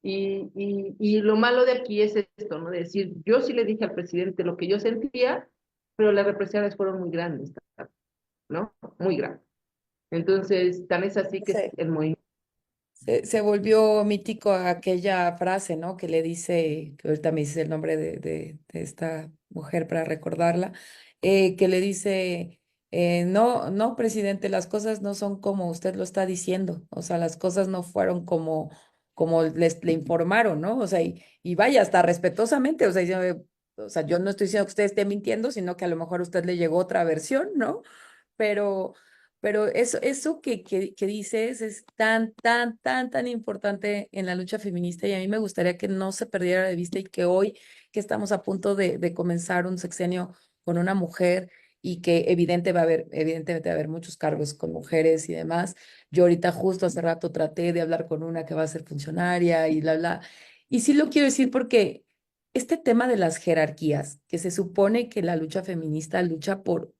Y lo malo de aquí es esto, ¿no? De decir, yo sí le dije al presidente lo que yo sentía, pero las represalias fueron muy grandes, ¿no? Muy grandes. Entonces, tan es así que Sí. el movimiento. Se volvió mítico aquella frase, ¿no? Que le dice, que ahorita me dice el nombre de esta mujer para recordarla, que le dice, no, no, presidente, las cosas no son como usted lo está diciendo, o sea, las cosas no fueron como le informaron, ¿no? O sea, y vaya, hasta respetuosamente, o sea, yo no estoy diciendo que usted esté mintiendo, sino que a lo mejor a usted le llegó otra versión, ¿no? Pero, pero eso que dices es tan, tan, tan, tan importante en la lucha feminista y a mí me gustaría que no se perdiera de vista y que hoy que estamos a punto de comenzar un sexenio con una mujer y que evidentemente va a haber muchos cargos con mujeres y demás. Yo ahorita justo hace rato traté de hablar con una que va a ser funcionaria y bla, bla. Y sí lo quiero decir porque este tema de las jerarquías, que se supone que la lucha feminista lucha por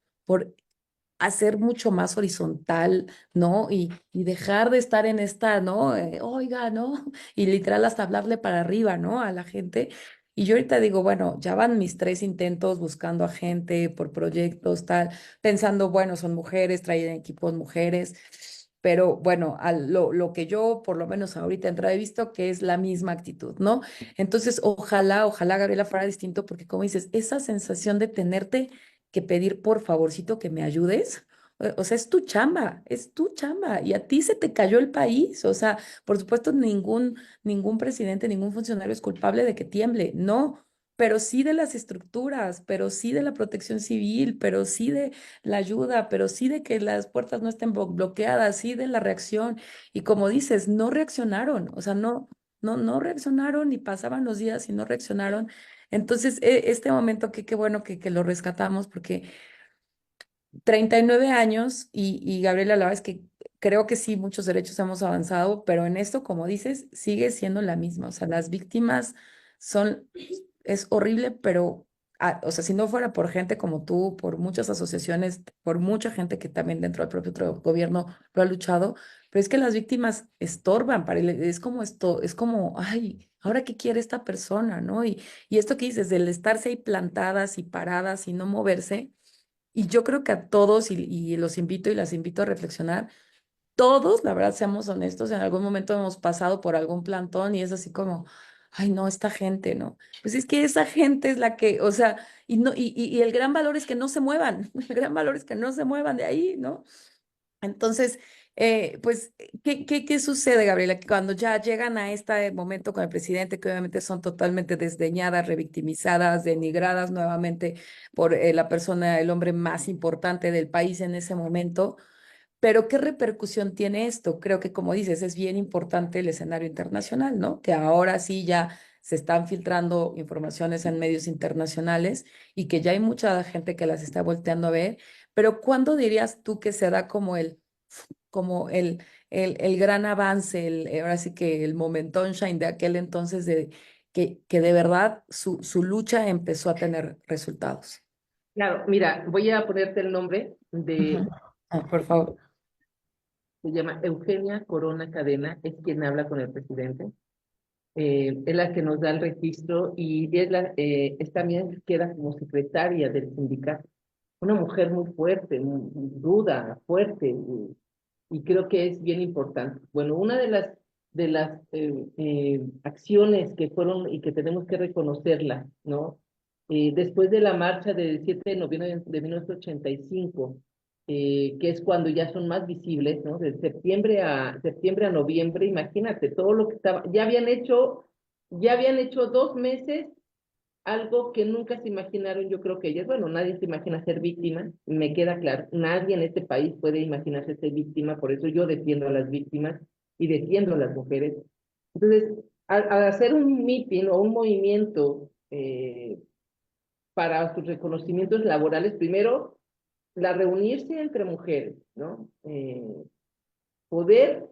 hacer mucho más horizontal, ¿no? Y dejar de estar en esta, ¿no? Oiga, ¿no? Y literal hasta hablarle para arriba, ¿no? A la gente. Y yo ahorita digo, bueno, ya van mis 3 intentos buscando a gente por proyectos, tal, pensando, bueno, son mujeres, traen equipos mujeres, pero bueno, lo que yo por lo menos ahorita he visto que es la misma actitud, ¿no? Entonces, ojalá, Gabriela, fuera distinto, porque como dices, esa sensación de tenerte que pedir por favorcito que me ayudes. O sea, es tu chamba y a ti se te cayó el país. O sea, por supuesto, ningún presidente, ningún funcionario es culpable de que tiemble, no, pero sí de las estructuras, pero sí de la protección civil, pero sí de la ayuda, pero sí de que las puertas no estén bloqueadas, sí de la reacción. Y como dices, no reaccionaron, o sea, no reaccionaron y pasaban los días y no reaccionaron. Entonces, este momento, qué bueno que lo rescatamos, porque 39 años y Gabriela, la verdad es que creo que sí, muchos derechos hemos avanzado, pero en esto, como dices, sigue siendo la misma. O sea, las víctimas son, es horrible, pero, o sea, si no fuera por gente como tú, por muchas asociaciones, por mucha gente que también dentro del propio gobierno lo ha luchado, pero es que las víctimas estorban, es como esto, es como, ay, ¿ahora qué quiere esta persona, no? Y esto que dices, del estarse ahí plantadas y paradas y no moverse. Y yo creo que a todos, y los invito y las invito a reflexionar, todos, la verdad, seamos honestos, en algún momento hemos pasado por algún plantón y es así como, ay, no, esta gente, ¿no? Pues es que esa gente es la que, o sea, y, no, y el gran valor es que no se muevan, el gran valor es que no se muevan de ahí, ¿no? Entonces, pues, ¿qué sucede, Gabriela? Que cuando ya llegan a este momento con el presidente, que obviamente son totalmente desdeñadas, revictimizadas, denigradas nuevamente por la persona, el hombre más importante del país en ese momento, pero ¿qué repercusión tiene esto? Creo que, como dices, es bien importante el escenario internacional, ¿no? Que ahora sí ya se están filtrando informaciones en medios internacionales y que ya hay mucha gente que las está volteando a ver, pero ¿cuándo dirías tú que se da como el como el gran avance, ahora sí que el momentón shine de aquel entonces de que de verdad su lucha empezó a tener resultados. Claro, mira, voy a ponerte el nombre Ujú. de, Ah, por favor. se llama Eugenia Corona Cadena, es quien habla con el presidente. Es la que nos da el registro y es también queda como secretaria del sindicato. Una mujer muy fuerte, muy ruda, fuerte, y creo que es bien importante. Bueno, una de las acciones que fueron y que tenemos que reconocerla, ¿no? Después de la marcha del 7 de noviembre de 1985, que es cuando ya son más visibles, ¿no? De septiembre a noviembre, imagínate todo lo que estaba, ya habían hecho 2 meses algo que nunca se imaginaron, yo creo que ellas, bueno, nadie se imagina ser víctima, me queda claro, nadie en este país puede imaginarse ser víctima, por eso yo defiendo a las víctimas y defiendo a las mujeres. Entonces, al hacer un meeting o un movimiento para sus reconocimientos laborales, primero, la reunirse entre mujeres, ¿no? Poder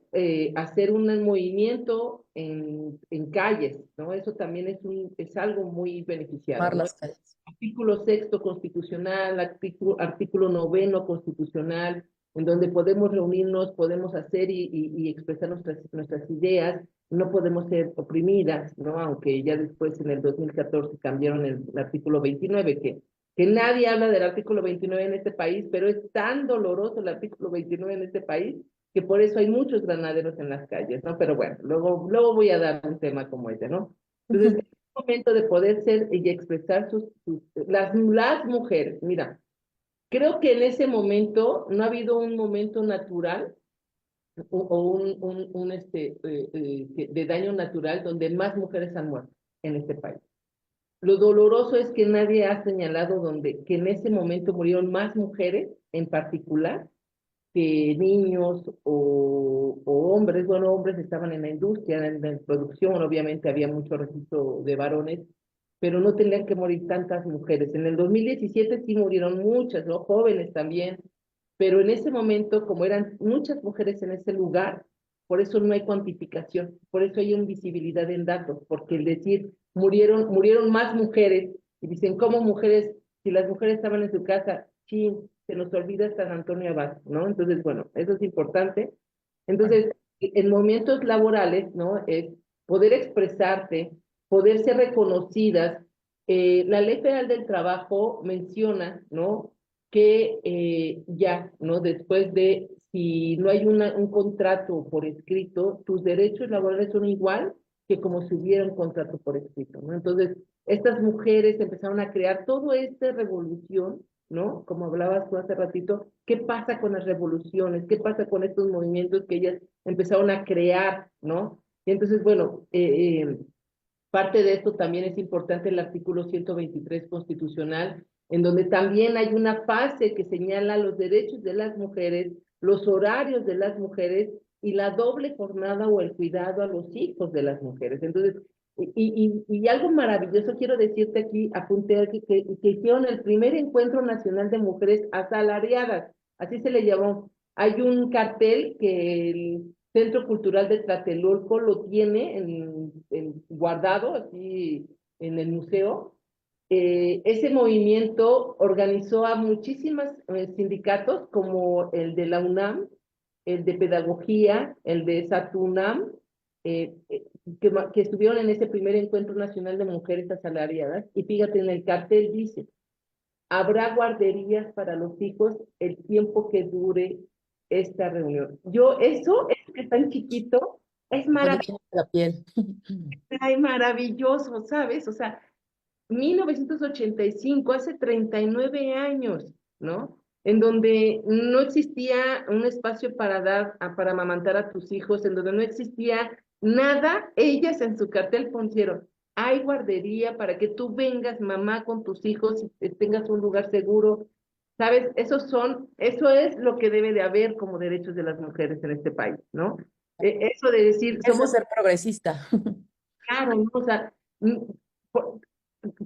hacer un movimiento en calles, ¿no? Eso también es algo muy beneficiado, Mar ¿no? las calles. Artículo sexto constitucional, artículo noveno constitucional, en donde podemos reunirnos, podemos hacer y expresar nuestras ideas, no podemos ser oprimidas, ¿no? Aunque ya después en el 2014 cambiaron el artículo 29, que nadie habla del artículo 29 en este país, pero es tan doloroso el artículo 29 en este país que por eso hay muchos granaderos en las calles, ¿no? Pero bueno, luego voy a dar un tema como ese, ¿no? Entonces, momento de poder ser y expresar las mujeres. Mira, creo que en ese momento no ha habido un momento natural o de daño natural donde más mujeres han muerto en este país. Lo doloroso es que nadie ha señalado que en ese momento murieron más mujeres en particular que niños o hombres. Bueno, hombres estaban en la industria, en la producción, obviamente había mucho registro de varones, pero no tenían que morir tantas mujeres. En el 2017 sí murieron muchas, ¿no? Jóvenes también, pero en ese momento, como eran muchas mujeres en ese lugar, por eso no hay cuantificación, por eso hay invisibilidad en datos, porque el decir murieron más mujeres, y dicen, ¿cómo mujeres? Si las mujeres estaban en su casa, sí, se nos olvida San Antonio Abad, ¿no? Entonces, bueno, eso es importante. Entonces, en momentos laborales, ¿no? Es poder expresarte, poder ser reconocidas. La Ley Federal del Trabajo menciona, ¿no? Que ya, ¿no? Después de, si no hay un contrato por escrito, tus derechos laborales son igual que como si hubiera un contrato por escrito, ¿no? Entonces, estas mujeres empezaron a crear toda esta revolución, ¿no? Como hablabas tú hace ratito, ¿qué pasa con las revoluciones? ¿Qué pasa con estos movimientos que ellas empezaron a crear, ¿no? Y entonces, bueno, parte de esto también es importante el artículo 123 constitucional, en donde también hay una fase que señala los derechos de las mujeres, los horarios de las mujeres y la doble jornada o el cuidado a los hijos de las mujeres. Entonces, y algo maravilloso quiero decirte aquí, apunté aquí, que hicieron el primer encuentro nacional de mujeres asalariadas, así se le llamó. Hay un cartel que el Centro Cultural de Tlatelolco lo tiene guardado así en el museo. Ese movimiento organizó a muchísimos sindicatos como el de la UNAM, el de Pedagogía, el de SATUNAM, eh, eh, que estuvieron en ese primer encuentro nacional de mujeres asalariadas. Y fíjate, en el cartel dice, habrá guarderías para los hijos el tiempo que dure esta reunión. Eso es que tan chiquito, es Oye, maravilloso, tiene la piel. maravilloso, ¿sabes? O sea, 1985, hace 39 años, ¿no? En donde no existía un espacio para amamantar a tus hijos, en donde no existía nada, ellas en su cartel pusieron, hay guardería para que tú vengas, mamá, con tus hijos y tengas un lugar seguro. ¿Sabes? Eso es lo que debe de haber como derechos de las mujeres en este país, ¿no? Eso de decir, Eso es somos ser progresista. claro, ¿no? O sea, mm, po-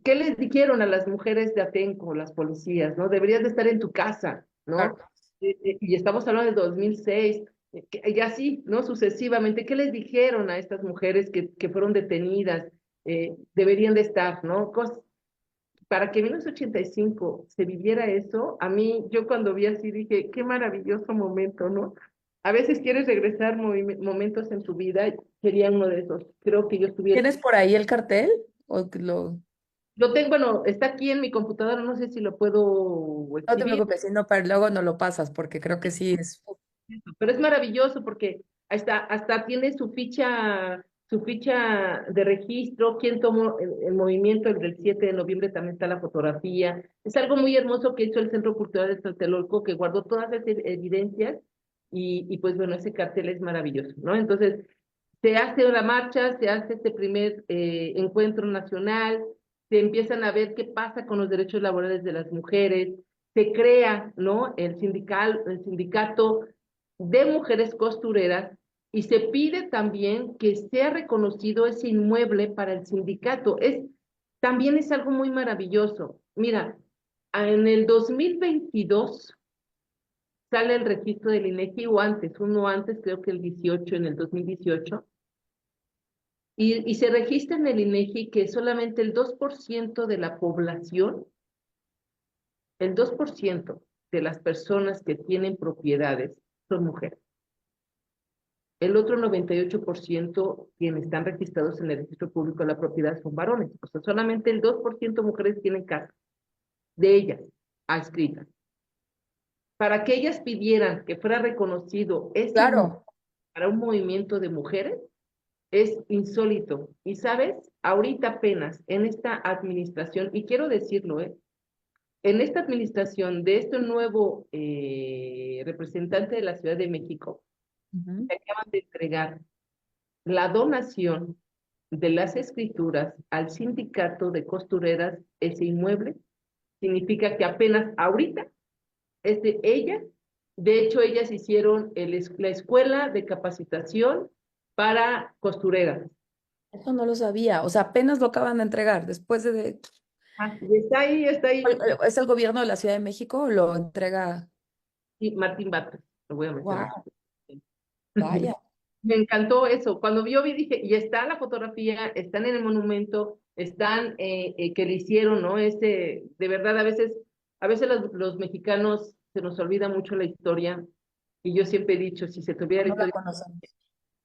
¿qué les dijeron a las mujeres de Atenco, las policías, ¿no? Deberías de estar en tu casa, Claro. ¿no? Y estamos hablando de 2006. Y así, ¿no? Sucesivamente, ¿qué les dijeron a estas mujeres que fueron detenidas? Deberían de estar, ¿no? Para que en 1985 se viviera eso, a mí, yo cuando vi así dije, qué maravilloso momento, ¿no? A veces quieres regresar momentos en tu vida, sería uno de esos. Creo que yo estuviera. ¿Tienes por ahí el cartel? ¿O que lo... Lo tengo, bueno, está aquí en mi computadora, no sé si lo puedo No te exhibir. preocupes, si no, para luego no lo pasas, porque creo que sí es... Pero es maravilloso porque hasta tiene su ficha de registro, quién tomó el movimiento, el del 7 de noviembre también está la fotografía. Es algo muy hermoso que hizo el Centro Cultural de Tlatelolco, que guardó todas esas evidencias y pues bueno, ese cartel es maravilloso, ¿no? Entonces, se hace la marcha, se hace este primer encuentro nacional, se empiezan a ver qué pasa con los derechos laborales de las mujeres, se crea, ¿no? El sindicato de mujeres costureras y se pide también que sea reconocido ese inmueble para el sindicato. También es algo muy maravilloso. Mira, en el 2022 sale el registro del INEGI o antes, uno antes, creo que el 18, en el 2018, y se registra en el INEGI que solamente el 2% de la población, el 2% de las personas que tienen propiedades son mujeres. El otro 98% quienes están registrados en el registro público de la propiedad son varones. O sea, solamente el 2% mujeres tienen casa de ellas adscritas. Para que ellas pidieran que fuera reconocido ese inmueble Claro, para un movimiento de mujeres, es insólito. Y sabes, ahorita apenas en esta administración, y quiero decirlo, en esta administración de este nuevo representante de la Ciudad de México, ujú, se acaban de entregar la donación de las escrituras al sindicato de costureras, ese inmueble, significa que apenas ahorita es de ellas. De hecho, ellas hicieron la escuela de capacitación para costureras. eso no lo sabía. O sea, apenas lo acaban de entregar, después de... Y está ahí, está ahí. ¿Es el gobierno de la Ciudad de México o lo entrega? Y Martín Batres, lo voy a mencionar. Wow, vaya. Me encantó eso. Cuando yo vi, dije, y está la fotografía, están en el monumento, están que le hicieron, ¿no? De verdad, a veces los mexicanos se nos olvida mucho la historia, y yo siempre he dicho, si se te olvida la No la historia, conocemos.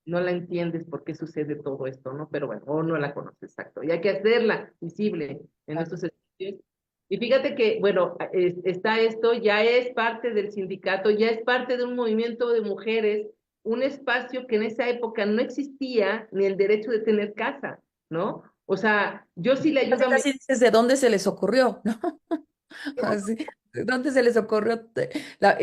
no la entiendes por qué sucede todo esto, ¿no? Pero bueno, o no la conoces, exacto. Y hay que hacerla visible en Claro. nuestros estudios. Y fíjate que, bueno, está esto, ya es parte del sindicato, ya es parte de un movimiento de mujeres, un espacio que en esa época no existía ni el derecho de tener casa, ¿no? O sea, yo sí le ayudo Casi, a mi... casi dices de dónde se les ocurrió, ¿no? Así, ¿de dónde se les ocurrió?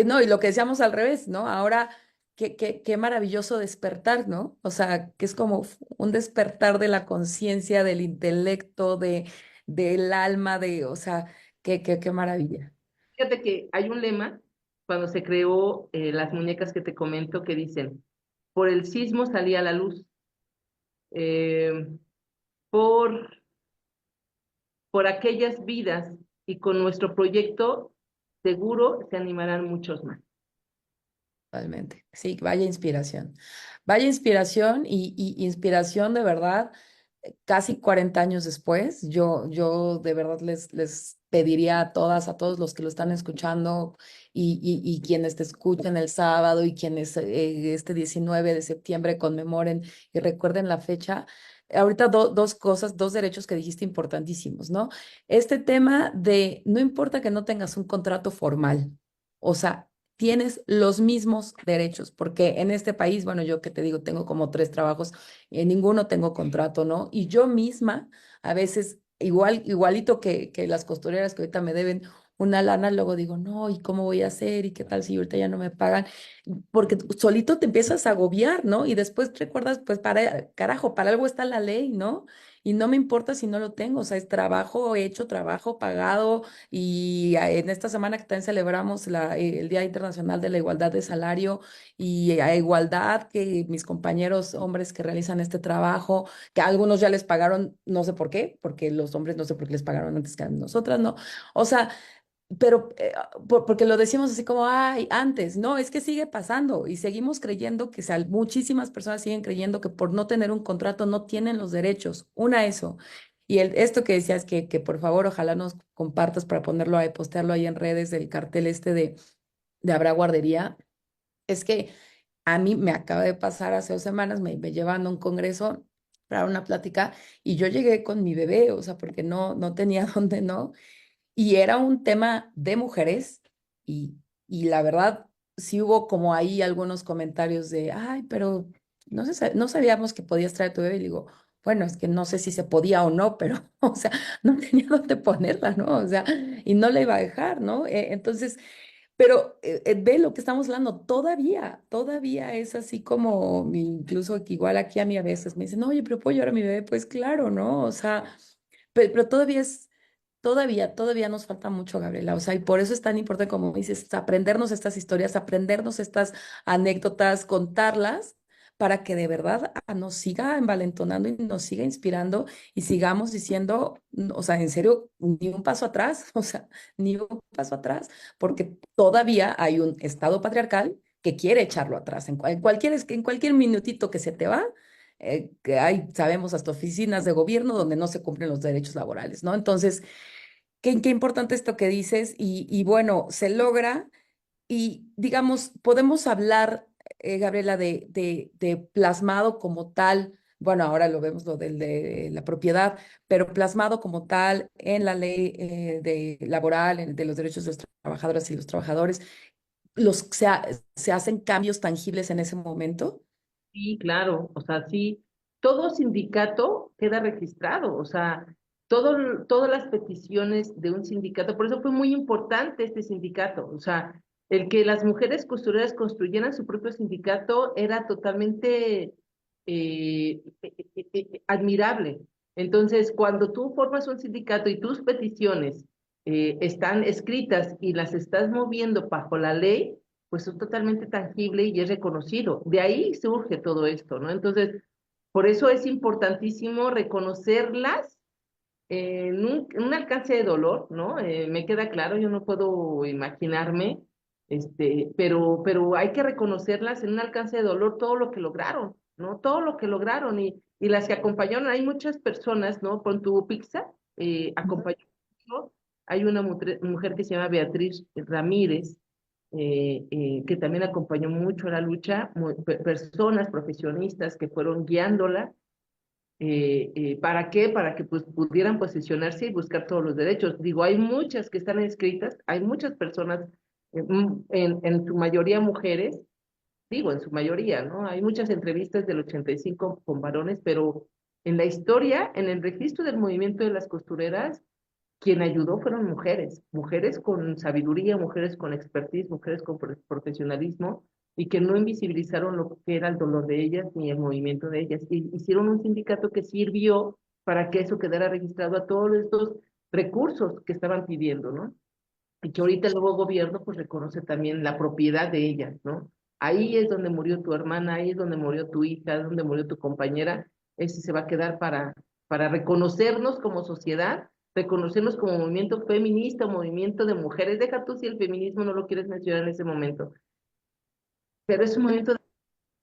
No, y lo que decíamos al revés, ¿no? Ahora, qué maravilloso despertar, ¿no? O sea, que es como un despertar de la conciencia, del intelecto, del alma, o sea, qué maravilla. Fíjate que hay un lema cuando se creó las muñecas que te comento que dicen, por el sismo salía la luz, eh, por aquellas vidas y con nuestro proyecto seguro se animarán muchos más. Totalmente. Sí, vaya inspiración. Vaya inspiración y inspiración de verdad. Casi 40 años después, yo de verdad les pediría a todas, a todos los que lo están escuchando y quienes te escuchen el sábado y quienes este 19 de septiembre conmemoren y recuerden la fecha. Ahorita dos cosas, dos derechos que dijiste importantísimos, ¿no? Este tema de no importa que no tengas un contrato formal, o sea, tienes los mismos derechos, porque en este país, bueno, yo que te digo, tengo como tres trabajos, en ninguno tengo contrato, ¿no? Y yo misma, a veces, igualito que las costureras que ahorita me deben una lana, luego digo, no, ¿y cómo voy a hacer? ¿Y qué tal si ahorita ya no me pagan? Porque solito te empiezas a agobiar, ¿no? Y después recuerdas, pues, carajo, para algo está la ley, ¿no? Y no me importa si no lo tengo, o sea, es trabajo hecho, trabajo pagado, y en esta semana que también celebramos el Día Internacional de la Igualdad de Salario y a igualdad que mis compañeros hombres que realizan este trabajo, que a algunos ya les pagaron, no sé por qué, porque los hombres no sé por qué les pagaron antes que a nosotras, ¿no? O sea, pero porque lo decimos así como, ay, antes, no, es que sigue pasando y seguimos creyendo que muchísimas personas siguen creyendo que por no tener un contrato no tienen los derechos. Una, eso. Y esto que decías que por favor, ojalá nos compartas para ponerlo ahí, postearlo ahí en redes, del cartel este de Habrá Guardería, es que a mí me acaba de pasar hace 2 semanas, me llevan a un congreso para una plática y yo llegué con mi bebé, o sea, porque no tenía dónde, ¿no? Y era un tema de mujeres y, y la verdad sí hubo como ahí algunos comentarios de, ay, pero no sabíamos que podías traer a tu bebé. Y digo, bueno, es que no sé si se podía o no, pero, o sea, no tenía dónde ponerla, ¿no? O sea, y no la iba a dejar, ¿no? Entonces, pero ve lo que estamos hablando, todavía es así como, incluso que igual aquí a mí a veces me dicen, oye, pero ¿puedo llevar a mi bebé? Pues claro, ¿no? O sea, pero todavía nos falta mucho, Gabriela. O sea, y por eso es tan importante, como dices, aprendernos estas historias, aprendernos estas anécdotas, contarlas, para que de verdad nos siga envalentonando y nos siga inspirando y sigamos diciendo, o sea, en serio, ni un paso atrás, o sea, ni un paso atrás, porque todavía hay un estado patriarcal que quiere echarlo atrás. En cualquier minutito que se te va, que hay, sabemos, hasta oficinas de gobierno donde no se cumplen los derechos laborales, ¿no? Entonces, qué importante esto que dices y bueno, se logra y digamos, podemos hablar, Gabriela, de plasmado como tal. Bueno, ahora lo vemos lo de la propiedad, pero plasmado como tal en la ley de laboral, de los derechos de las trabajadoras y los trabajadores, se hacen cambios tangibles en ese momento. Sí, claro, o sea, sí, todo sindicato queda registrado, o sea, todas las peticiones de un sindicato, por eso fue muy importante este sindicato, o sea, el que las mujeres costureras construyeran su propio sindicato era totalmente admirable. Entonces, cuando tú formas un sindicato y tus peticiones están escritas y las estás moviendo bajo la ley, pues es totalmente tangible y es reconocido. De ahí surge todo esto, ¿no? Entonces, por eso es importantísimo reconocerlas en un alcance de dolor, ¿no? Me queda claro, yo no puedo imaginarme, pero hay que reconocerlas en un alcance de dolor todo lo que lograron, ¿no? Todo lo que lograron y las que acompañaron, hay muchas personas, ¿no? Con tu pizza, Ujú. acompañó, ¿no? Hay una mujer que se llama Beatriz Ramírez, que también acompañó mucho la lucha, personas profesionistas que fueron guiándola. ¿Para qué? Para que pues pudieran posicionarse y buscar todos los derechos. Digo, hay muchas que están inscritas, hay muchas personas, en su mayoría mujeres, digo, en su mayoría, ¿no? Hay muchas entrevistas del 85 con varones, pero en la historia, en el registro del movimiento de las costureras, quien ayudó fueron mujeres, mujeres con sabiduría, mujeres con expertise, mujeres con profesionalismo y que no invisibilizaron lo que era el dolor de ellas ni el movimiento de ellas. Y hicieron un sindicato que sirvió para que eso quedara registrado a todos estos recursos que estaban pidiendo, ¿no? Y que ahorita el nuevo gobierno pues reconoce también la propiedad de ellas, ¿no? Ahí es donde murió tu hermana, ahí es donde murió tu hija, donde murió tu compañera, ese se va a quedar para reconocernos como sociedad, reconocernos como movimiento feminista, movimiento de mujeres, deja tú si el feminismo no lo quieres mencionar en ese momento, pero es un movimiento de,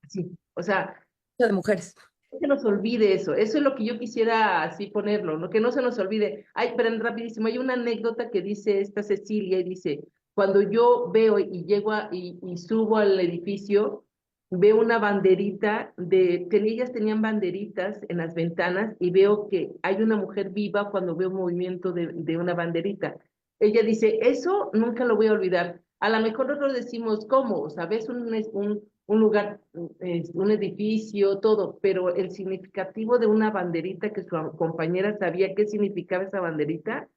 sí, o sea, De mujeres. no se nos olvide eso es lo que yo quisiera así ponerlo, ¿no? Que no se nos olvide. Ay, pero rapidísimo, hay una anécdota que dice esta Cecilia y dice, cuando yo veo y llego y subo al edificio, veo una banderita que ellas tenían banderitas en las ventanas y veo que hay una mujer viva cuando veo movimiento de una banderita. Ella dice, eso nunca lo voy a olvidar. A lo mejor nosotros decimos, ¿cómo? O sea, ves un lugar, un edificio, todo, pero el significativo de una banderita que su compañera sabía qué significaba esa banderita,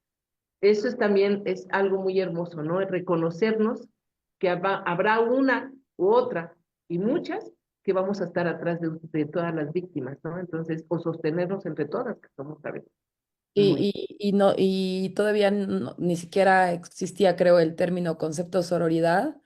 eso es también es algo muy hermoso, ¿no? Es reconocernos que habrá una u otra y muchas que vamos a estar atrás de todas las víctimas, ¿no? Entonces, o sostenernos entre todas, que somos, ¿sabes? Muy, Y todavía ni siquiera existía, creo, el término concepto sororidad,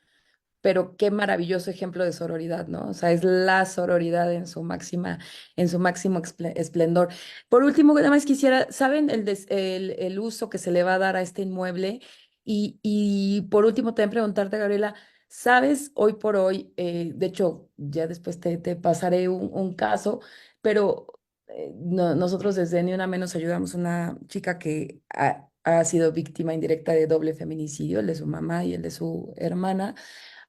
pero qué maravilloso ejemplo de sororidad, ¿no? O sea, es la sororidad en su máximo esplendor. Por último, nada más quisiera, ¿saben el uso que se le va a dar a este inmueble? Y por último, también preguntarte, Gabriela, ¿sabes hoy por hoy, de hecho, ya después te pasaré un caso, pero nosotros desde Ni Una Menos ayudamos a una chica que ha sido víctima indirecta de doble feminicidio, el de su mamá y el de su hermana,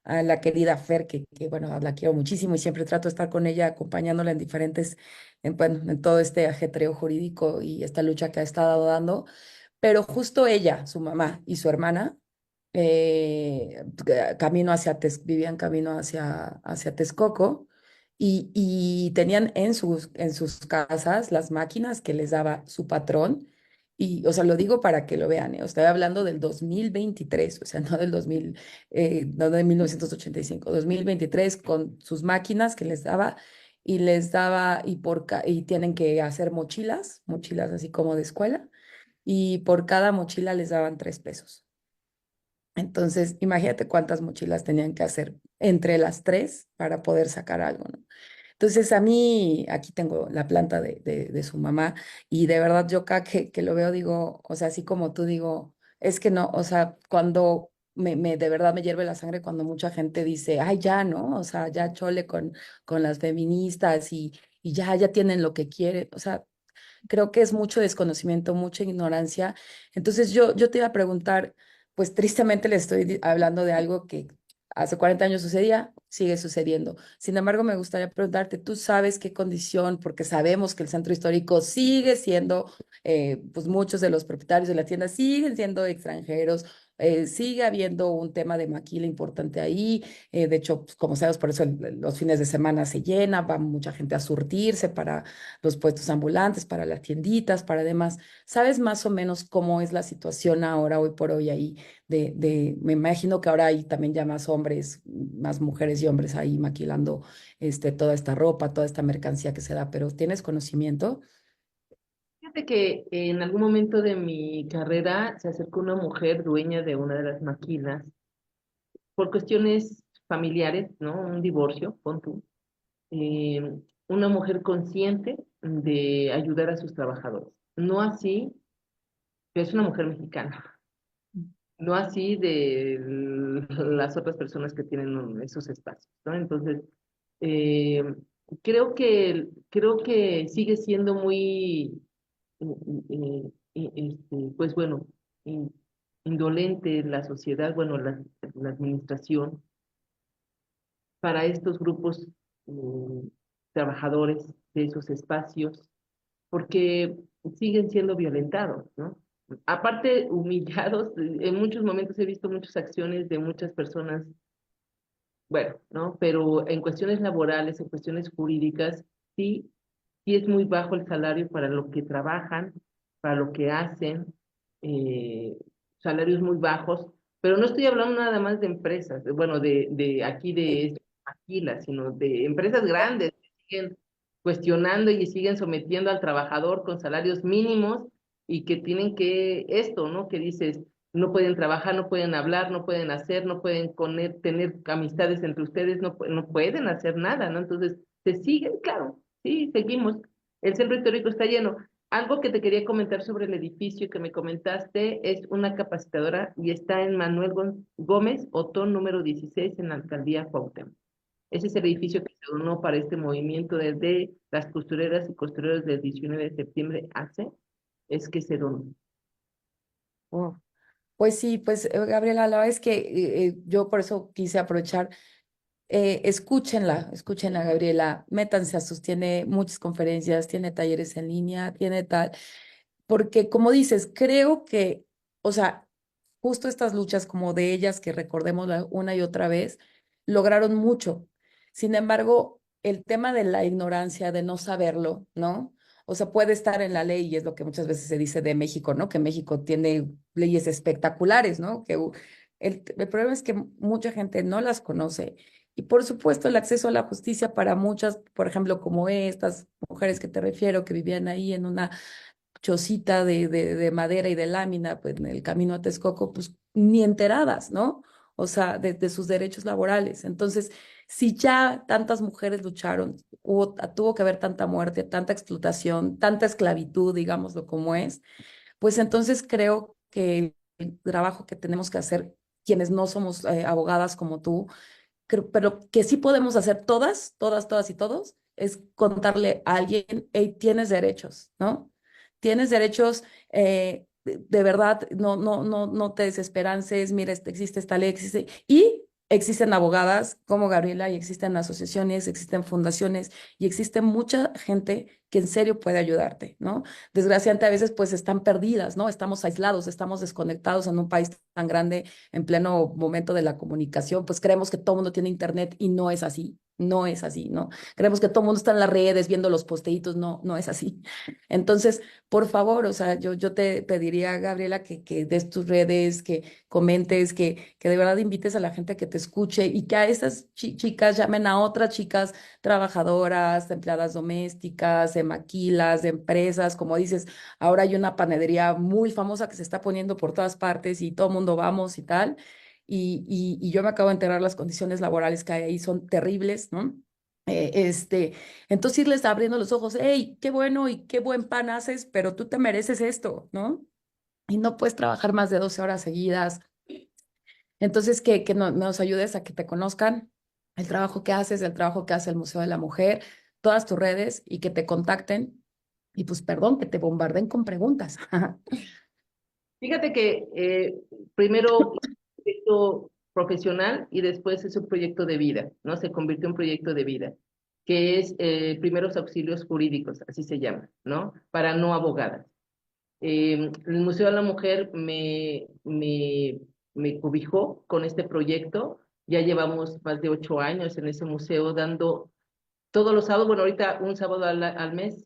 a la querida Fer, bueno, la quiero muchísimo y siempre trato de estar con ella, acompañándola en diferentes, bueno, en todo este ajetreo jurídico y esta lucha que ha estado dando. Pero justo ella, su mamá y su hermana, camino hacia vivían camino hacia Texcoco y tenían en sus casas las máquinas que les daba su patrón. Y, o sea, lo digo para que lo vean, ¿eh? Estoy hablando del 2023, o sea, no del 2000, no de 1985, 2023, con sus máquinas que les daba, y tienen que hacer mochilas así como de escuela, y por cada mochila les daban 3 pesos. Entonces, imagínate cuántas mochilas tenían que hacer entre las tres para poder sacar algo, ¿no? Entonces, a mí, aquí tengo la planta de su mamá, y de verdad yo acá que lo veo, digo, o sea, así como tú, digo, es que no, o sea, cuando de verdad me hierve la sangre cuando mucha gente dice, ay, ya, ¿no? O sea, ya chole con las feministas y ya tienen lo que quieren. O sea, creo que es mucho desconocimiento, mucha ignorancia. Entonces yo te iba a preguntar, pues tristemente le estoy hablando de algo que hace 40 años sucedía, sigue sucediendo. Sin embargo, me gustaría preguntarte, ¿tú sabes qué condición? Porque sabemos que el centro histórico sigue siendo, pues muchos de los propietarios de la tienda siguen siendo extranjeros. Sigue habiendo un tema de maquila importante ahí. De hecho, pues, como sabes, por eso los fines de semana se llena, va mucha gente a surtirse para los puestos ambulantes, para las tienditas, para demás. ¿Sabes más o menos cómo es la situación ahora, hoy por hoy ahí? Me imagino que ahora hay también ya más hombres, más mujeres y hombres ahí maquilando toda esta ropa, toda esta mercancía que se da, pero ¿tienes conocimiento? Fíjate que en algún momento de mi carrera se acercó una mujer dueña de una de las maquilas por cuestiones familiares, ¿no? Un divorcio, pon tú. Una mujer consciente de ayudar a sus trabajadores. No así, que es una mujer mexicana, no así de las otras personas que tienen esos espacios, ¿no? Entonces, eh, creo que sigue siendo muy, pues bueno, in- indolente la sociedad, bueno, la administración para estos grupos eh, trabajadores de esos espacios, porque siguen siendo violentados, ¿no? Aparte, humillados, en muchos momentos he visto muchas acciones de muchas personas, bueno, ¿no? Pero en cuestiones laborales, en cuestiones jurídicas, sí, sí es muy bajo el salario para lo que trabajan, para lo que hacen, eh, salarios muy bajos, pero no estoy hablando nada más de empresas, bueno, de aquí de Aquila, sino de empresas grandes que siguen cuestionando y siguen sometiendo al trabajador con salarios mínimos y que tienen que esto, ¿no? Que dices, no pueden trabajar, no pueden hablar, no pueden hacer, no pueden tener amistades entre ustedes, no pueden hacer nada, ¿no? Entonces, se siguen, claro, sí, seguimos. El centro histórico está lleno. Algo que te quería comentar sobre el edificio que me comentaste es una capacitadora y está en Manuel Gómez, Otón número 16 en la alcaldía Cuauhtémoc. Ese es el edificio que se donó para este movimiento desde las costureras y costureros del 19 de septiembre hace, es que se donó. Oh, pues sí, pues Gabriela, la verdad es que yo por eso quise aprovechar. Escúchenla, Gabriela, métanse a tiene muchas conferencias, tiene talleres en línea, tiene tal, porque como dices, creo que, o sea, justo estas luchas como de ellas que recordemos una y otra vez, lograron mucho. Sin embargo, el tema de la ignorancia, de no saberlo, ¿no? O sea, puede estar en la ley y es lo que muchas veces se dice de México, ¿no? Que México tiene leyes espectaculares, ¿no? El problema es que mucha gente no las conoce. Y por supuesto, el acceso a la justicia para muchas, por ejemplo, como estas mujeres que te refiero, que vivían ahí en una chocita de madera y de lámina, pues en el camino a Texcoco, pues ni enteradas, ¿no? O sea, de sus derechos laborales. Entonces, si ya tantas mujeres lucharon, tuvo que haber tanta muerte, tanta explotación, tanta esclavitud, digámoslo como es, pues entonces creo que trabajo que tenemos que hacer quienes no somos abogadas como tú, pero que sí podemos hacer todas, todas, todas y todos, es contarle a alguien, hey, tienes derechos, ¿no? Tienes derechos, de verdad, no te desesperances, mira, existe esta ley, existe, y existen abogadas como Gabriela, y existen asociaciones, existen fundaciones, y existe mucha gente que en serio puede ayudarte, ¿no? Desgraciadamente a veces pues están perdidas, ¿no? Estamos aislados, estamos desconectados en un país tan grande en pleno momento de la comunicación, pues creemos que todo el mundo tiene internet y no es así, no es así, ¿no? Creemos que todo el mundo está en las redes viendo los posteitos, no, no es así. Entonces, por favor, o sea, yo te pediría, Gabriela, que des tus redes, que comentes, que de verdad invites a la gente a que te escuche y que a esas chicas llamen a otras chicas trabajadoras, empleadas domésticas, de maquilas, de empresas, como dices, ahora hay una panadería muy famosa que se está poniendo por todas partes y todo el mundo vamos y tal. Y yo me acabo de enterar las condiciones laborales que hay ahí son terribles, ¿no? Este, entonces irles abriendo los ojos, hey, qué bueno y qué buen pan haces, pero tú te mereces esto, ¿no? Y no puedes trabajar más de 12 horas seguidas. Entonces, que nos ayudes a que te conozcan el trabajo que haces, el trabajo que hace el Museo de la Mujer, todas tus redes y que te contacten y pues perdón, que te bombarden con preguntas. Fíjate que primero es un proyecto profesional y después es un proyecto de vida, ¿no? Se convirtió en proyecto de vida, que es primeros auxilios jurídicos, así se llama, ¿no? Para no abogadas. El Museo de la Mujer me cobijó con este proyecto. Ya llevamos más de 8 años en ese museo dando todos los sábados, bueno, ahorita un sábado al mes,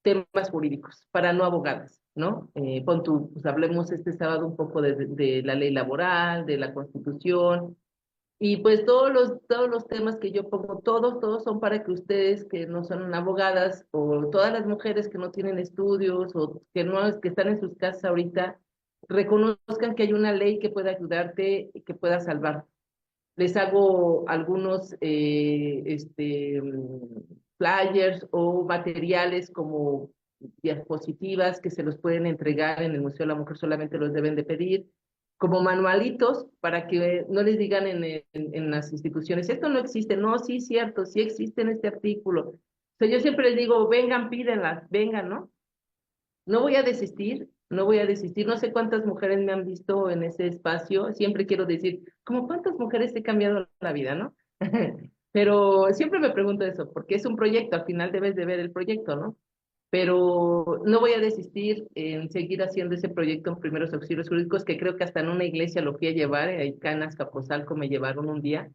temas jurídicos para no abogadas, ¿no? Pon tú, pues hablemos este sábado un poco de la ley laboral, de la Constitución, y pues todos los temas que yo pongo, todos son para que ustedes que no son abogadas o todas las mujeres que no tienen estudios o que están en sus casas ahorita, reconozcan que hay una ley que puede ayudarte y que pueda salvar. Les hago algunos flyers o materiales como diapositivas que se los pueden entregar en el Museo de la Mujer, solamente los deben de pedir, como manualitos para que no les digan en las instituciones, esto no existe, no, sí, cierto, sí existe en este artículo. O sea, yo siempre les digo, vengan, pídenlas, vengan, ¿no? No voy a desistir, no voy a desistir. No sé cuántas mujeres me han visto en ese espacio. Siempre quiero decir, como cuántas mujeres he cambiado la vida, ¿no? Pero siempre me pregunto eso, porque es un proyecto, al final debes de ver el proyecto, ¿no? Pero no voy a desistir en seguir haciendo ese proyecto en primeros auxilios jurídicos, que creo que hasta en una iglesia lo fui a llevar, acá en Azcapotzalco me llevaron un día.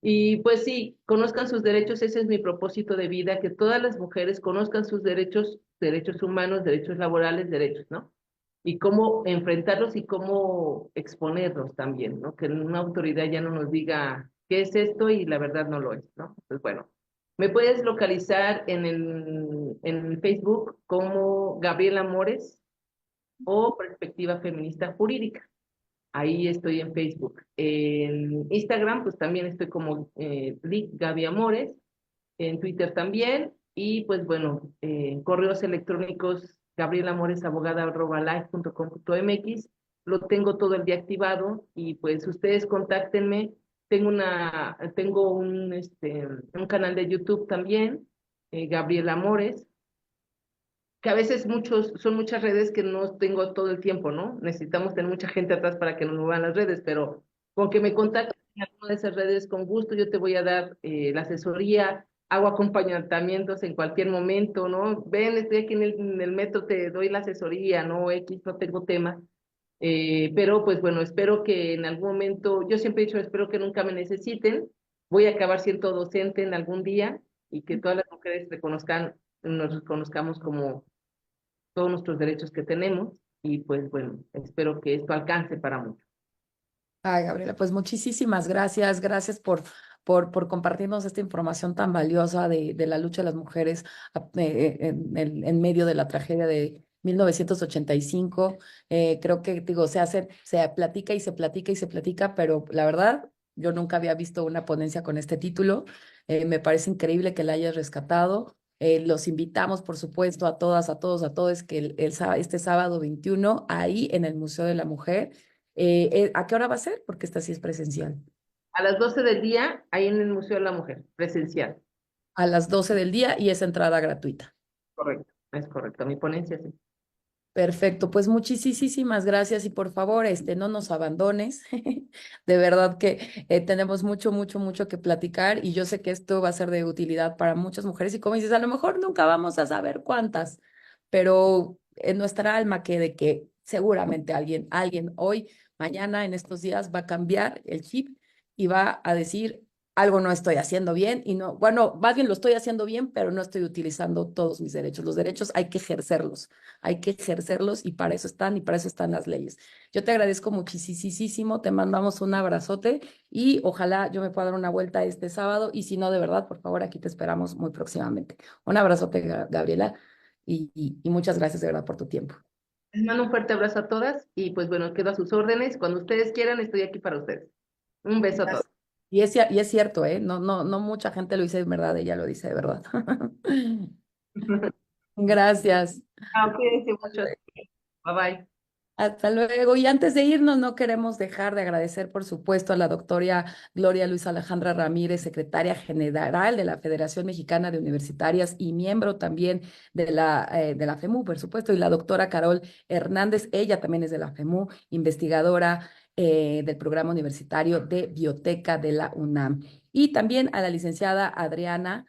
Y pues sí, conozcan sus derechos, ese es mi propósito de vida, que todas las mujeres conozcan sus derechos, derechos humanos, derechos laborales, derechos, ¿no? Y cómo enfrentarlos y cómo exponerlos también, ¿no? Que una autoridad ya no nos diga qué es esto y la verdad no lo es, ¿no? Pues bueno, me puedes localizar en Facebook como Gabriela Mores o Perspectiva Feminista Jurídica. Ahí estoy en Facebook. En Instagram, pues también estoy como Lic Gaby Amores, en Twitter también, y pues bueno, correos electrónicos gabrielamores@live.com.mx, lo tengo todo el día activado, y pues ustedes contáctenme. Tengo un canal de YouTube también, Gabriela Amores, que a veces son muchas redes que no tengo todo el tiempo, ¿no? Necesitamos tener mucha gente atrás para que nos muevan las redes, pero con que me contacten en alguna de esas redes, con gusto yo te voy a dar la asesoría, hago acompañamientos en cualquier momento, ¿no? Ven, estoy aquí en el metro, te doy la asesoría, ¿no? X, no tengo tema. Pero pues bueno, espero que en algún momento, yo siempre he dicho, espero que nunca me necesiten, voy a acabar siendo docente en algún día y que todas las mujeres nos reconozcamos como todos nuestros derechos que tenemos, y pues bueno, espero que esto alcance para muchos. Ay, Gabriela, pues muchísimas gracias. Gracias por compartirnos esta información tan valiosa de la lucha de las mujeres en medio de la tragedia de 1985. Creo que, digo, se platica y se platica y se platica, pero la verdad, yo nunca había visto una ponencia con este título. Me parece increíble que la hayas rescatado. Los invitamos, por supuesto, a todas, a todos, a todos, que este sábado 21, ahí en el Museo de la Mujer. ¿A qué hora va a ser? Porque esta sí es presencial. A las 12 del día, ahí en el Museo de la Mujer, presencial. A las 12 del día y es entrada gratuita. Correcto, es correcto. Mi ponencia, sí. Perfecto, pues muchísimas gracias y por favor, no nos abandones. De verdad que tenemos mucho que platicar y yo sé que esto va a ser de utilidad para muchas mujeres y como dices, a lo mejor nunca vamos a saber cuántas, pero en nuestra alma que de que seguramente alguien hoy, mañana, en estos días va a cambiar el chip y va a decir, algo no estoy haciendo bien y no, bueno, más bien lo estoy haciendo bien, pero no estoy utilizando todos mis derechos. Los derechos hay que ejercerlos y para eso están las leyes. Yo te agradezco muchísimo, te mandamos un abrazote y ojalá yo me pueda dar una vuelta este sábado y si no, de verdad, por favor, aquí te esperamos muy próximamente. Un abrazote, Gabriela, y muchas gracias de verdad por tu tiempo. Les mando un fuerte abrazo a todas y pues bueno, quedo a sus órdenes. Cuando ustedes quieran, estoy aquí para ustedes. Un beso a todos. Gracias. Y es cierto, ¿eh? No mucha gente lo dice de verdad, ella lo dice de verdad. Gracias. Cuídense mucho. Bye bye. Hasta luego. Y antes de irnos, no queremos dejar de agradecer, por supuesto, a la doctora Gloria Luisa Alejandra Ramírez, secretaria general de la Federación Mexicana de Universitarias y miembro también de la FEMU, por supuesto, y la doctora Carol Hernández, ella también es de la FEMU, investigadora del programa universitario de Bioteca de la UNAM. Y también a la licenciada Ariadna,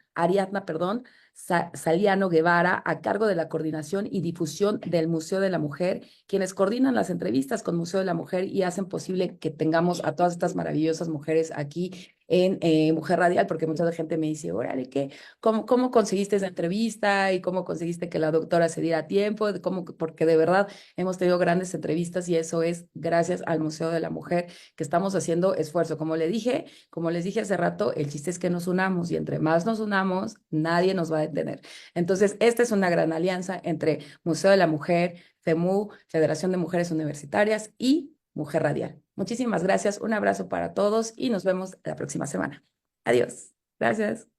perdón, Saliano Guevara, a cargo de la coordinación y difusión del Museo de la Mujer, quienes coordinan las entrevistas con Museo de la Mujer y hacen posible que tengamos a todas estas maravillosas mujeres aquí en Mujer Radial, porque mucha gente me dice, órale, ¿cómo conseguiste esa entrevista y cómo conseguiste que la doctora se diera tiempo? Porque de verdad hemos tenido grandes entrevistas y eso es gracias al Museo de la Mujer que estamos haciendo esfuerzo. Como les dije hace rato, el chiste es que nos unamos y entre más nos unamos, nadie nos va a detener. Entonces, esta es una gran alianza entre Museo de la Mujer, FEMU, Federación de Mujeres Universitarias y Mujer Radial. Muchísimas gracias, un abrazo para todos y nos vemos la próxima semana. Adiós. Gracias.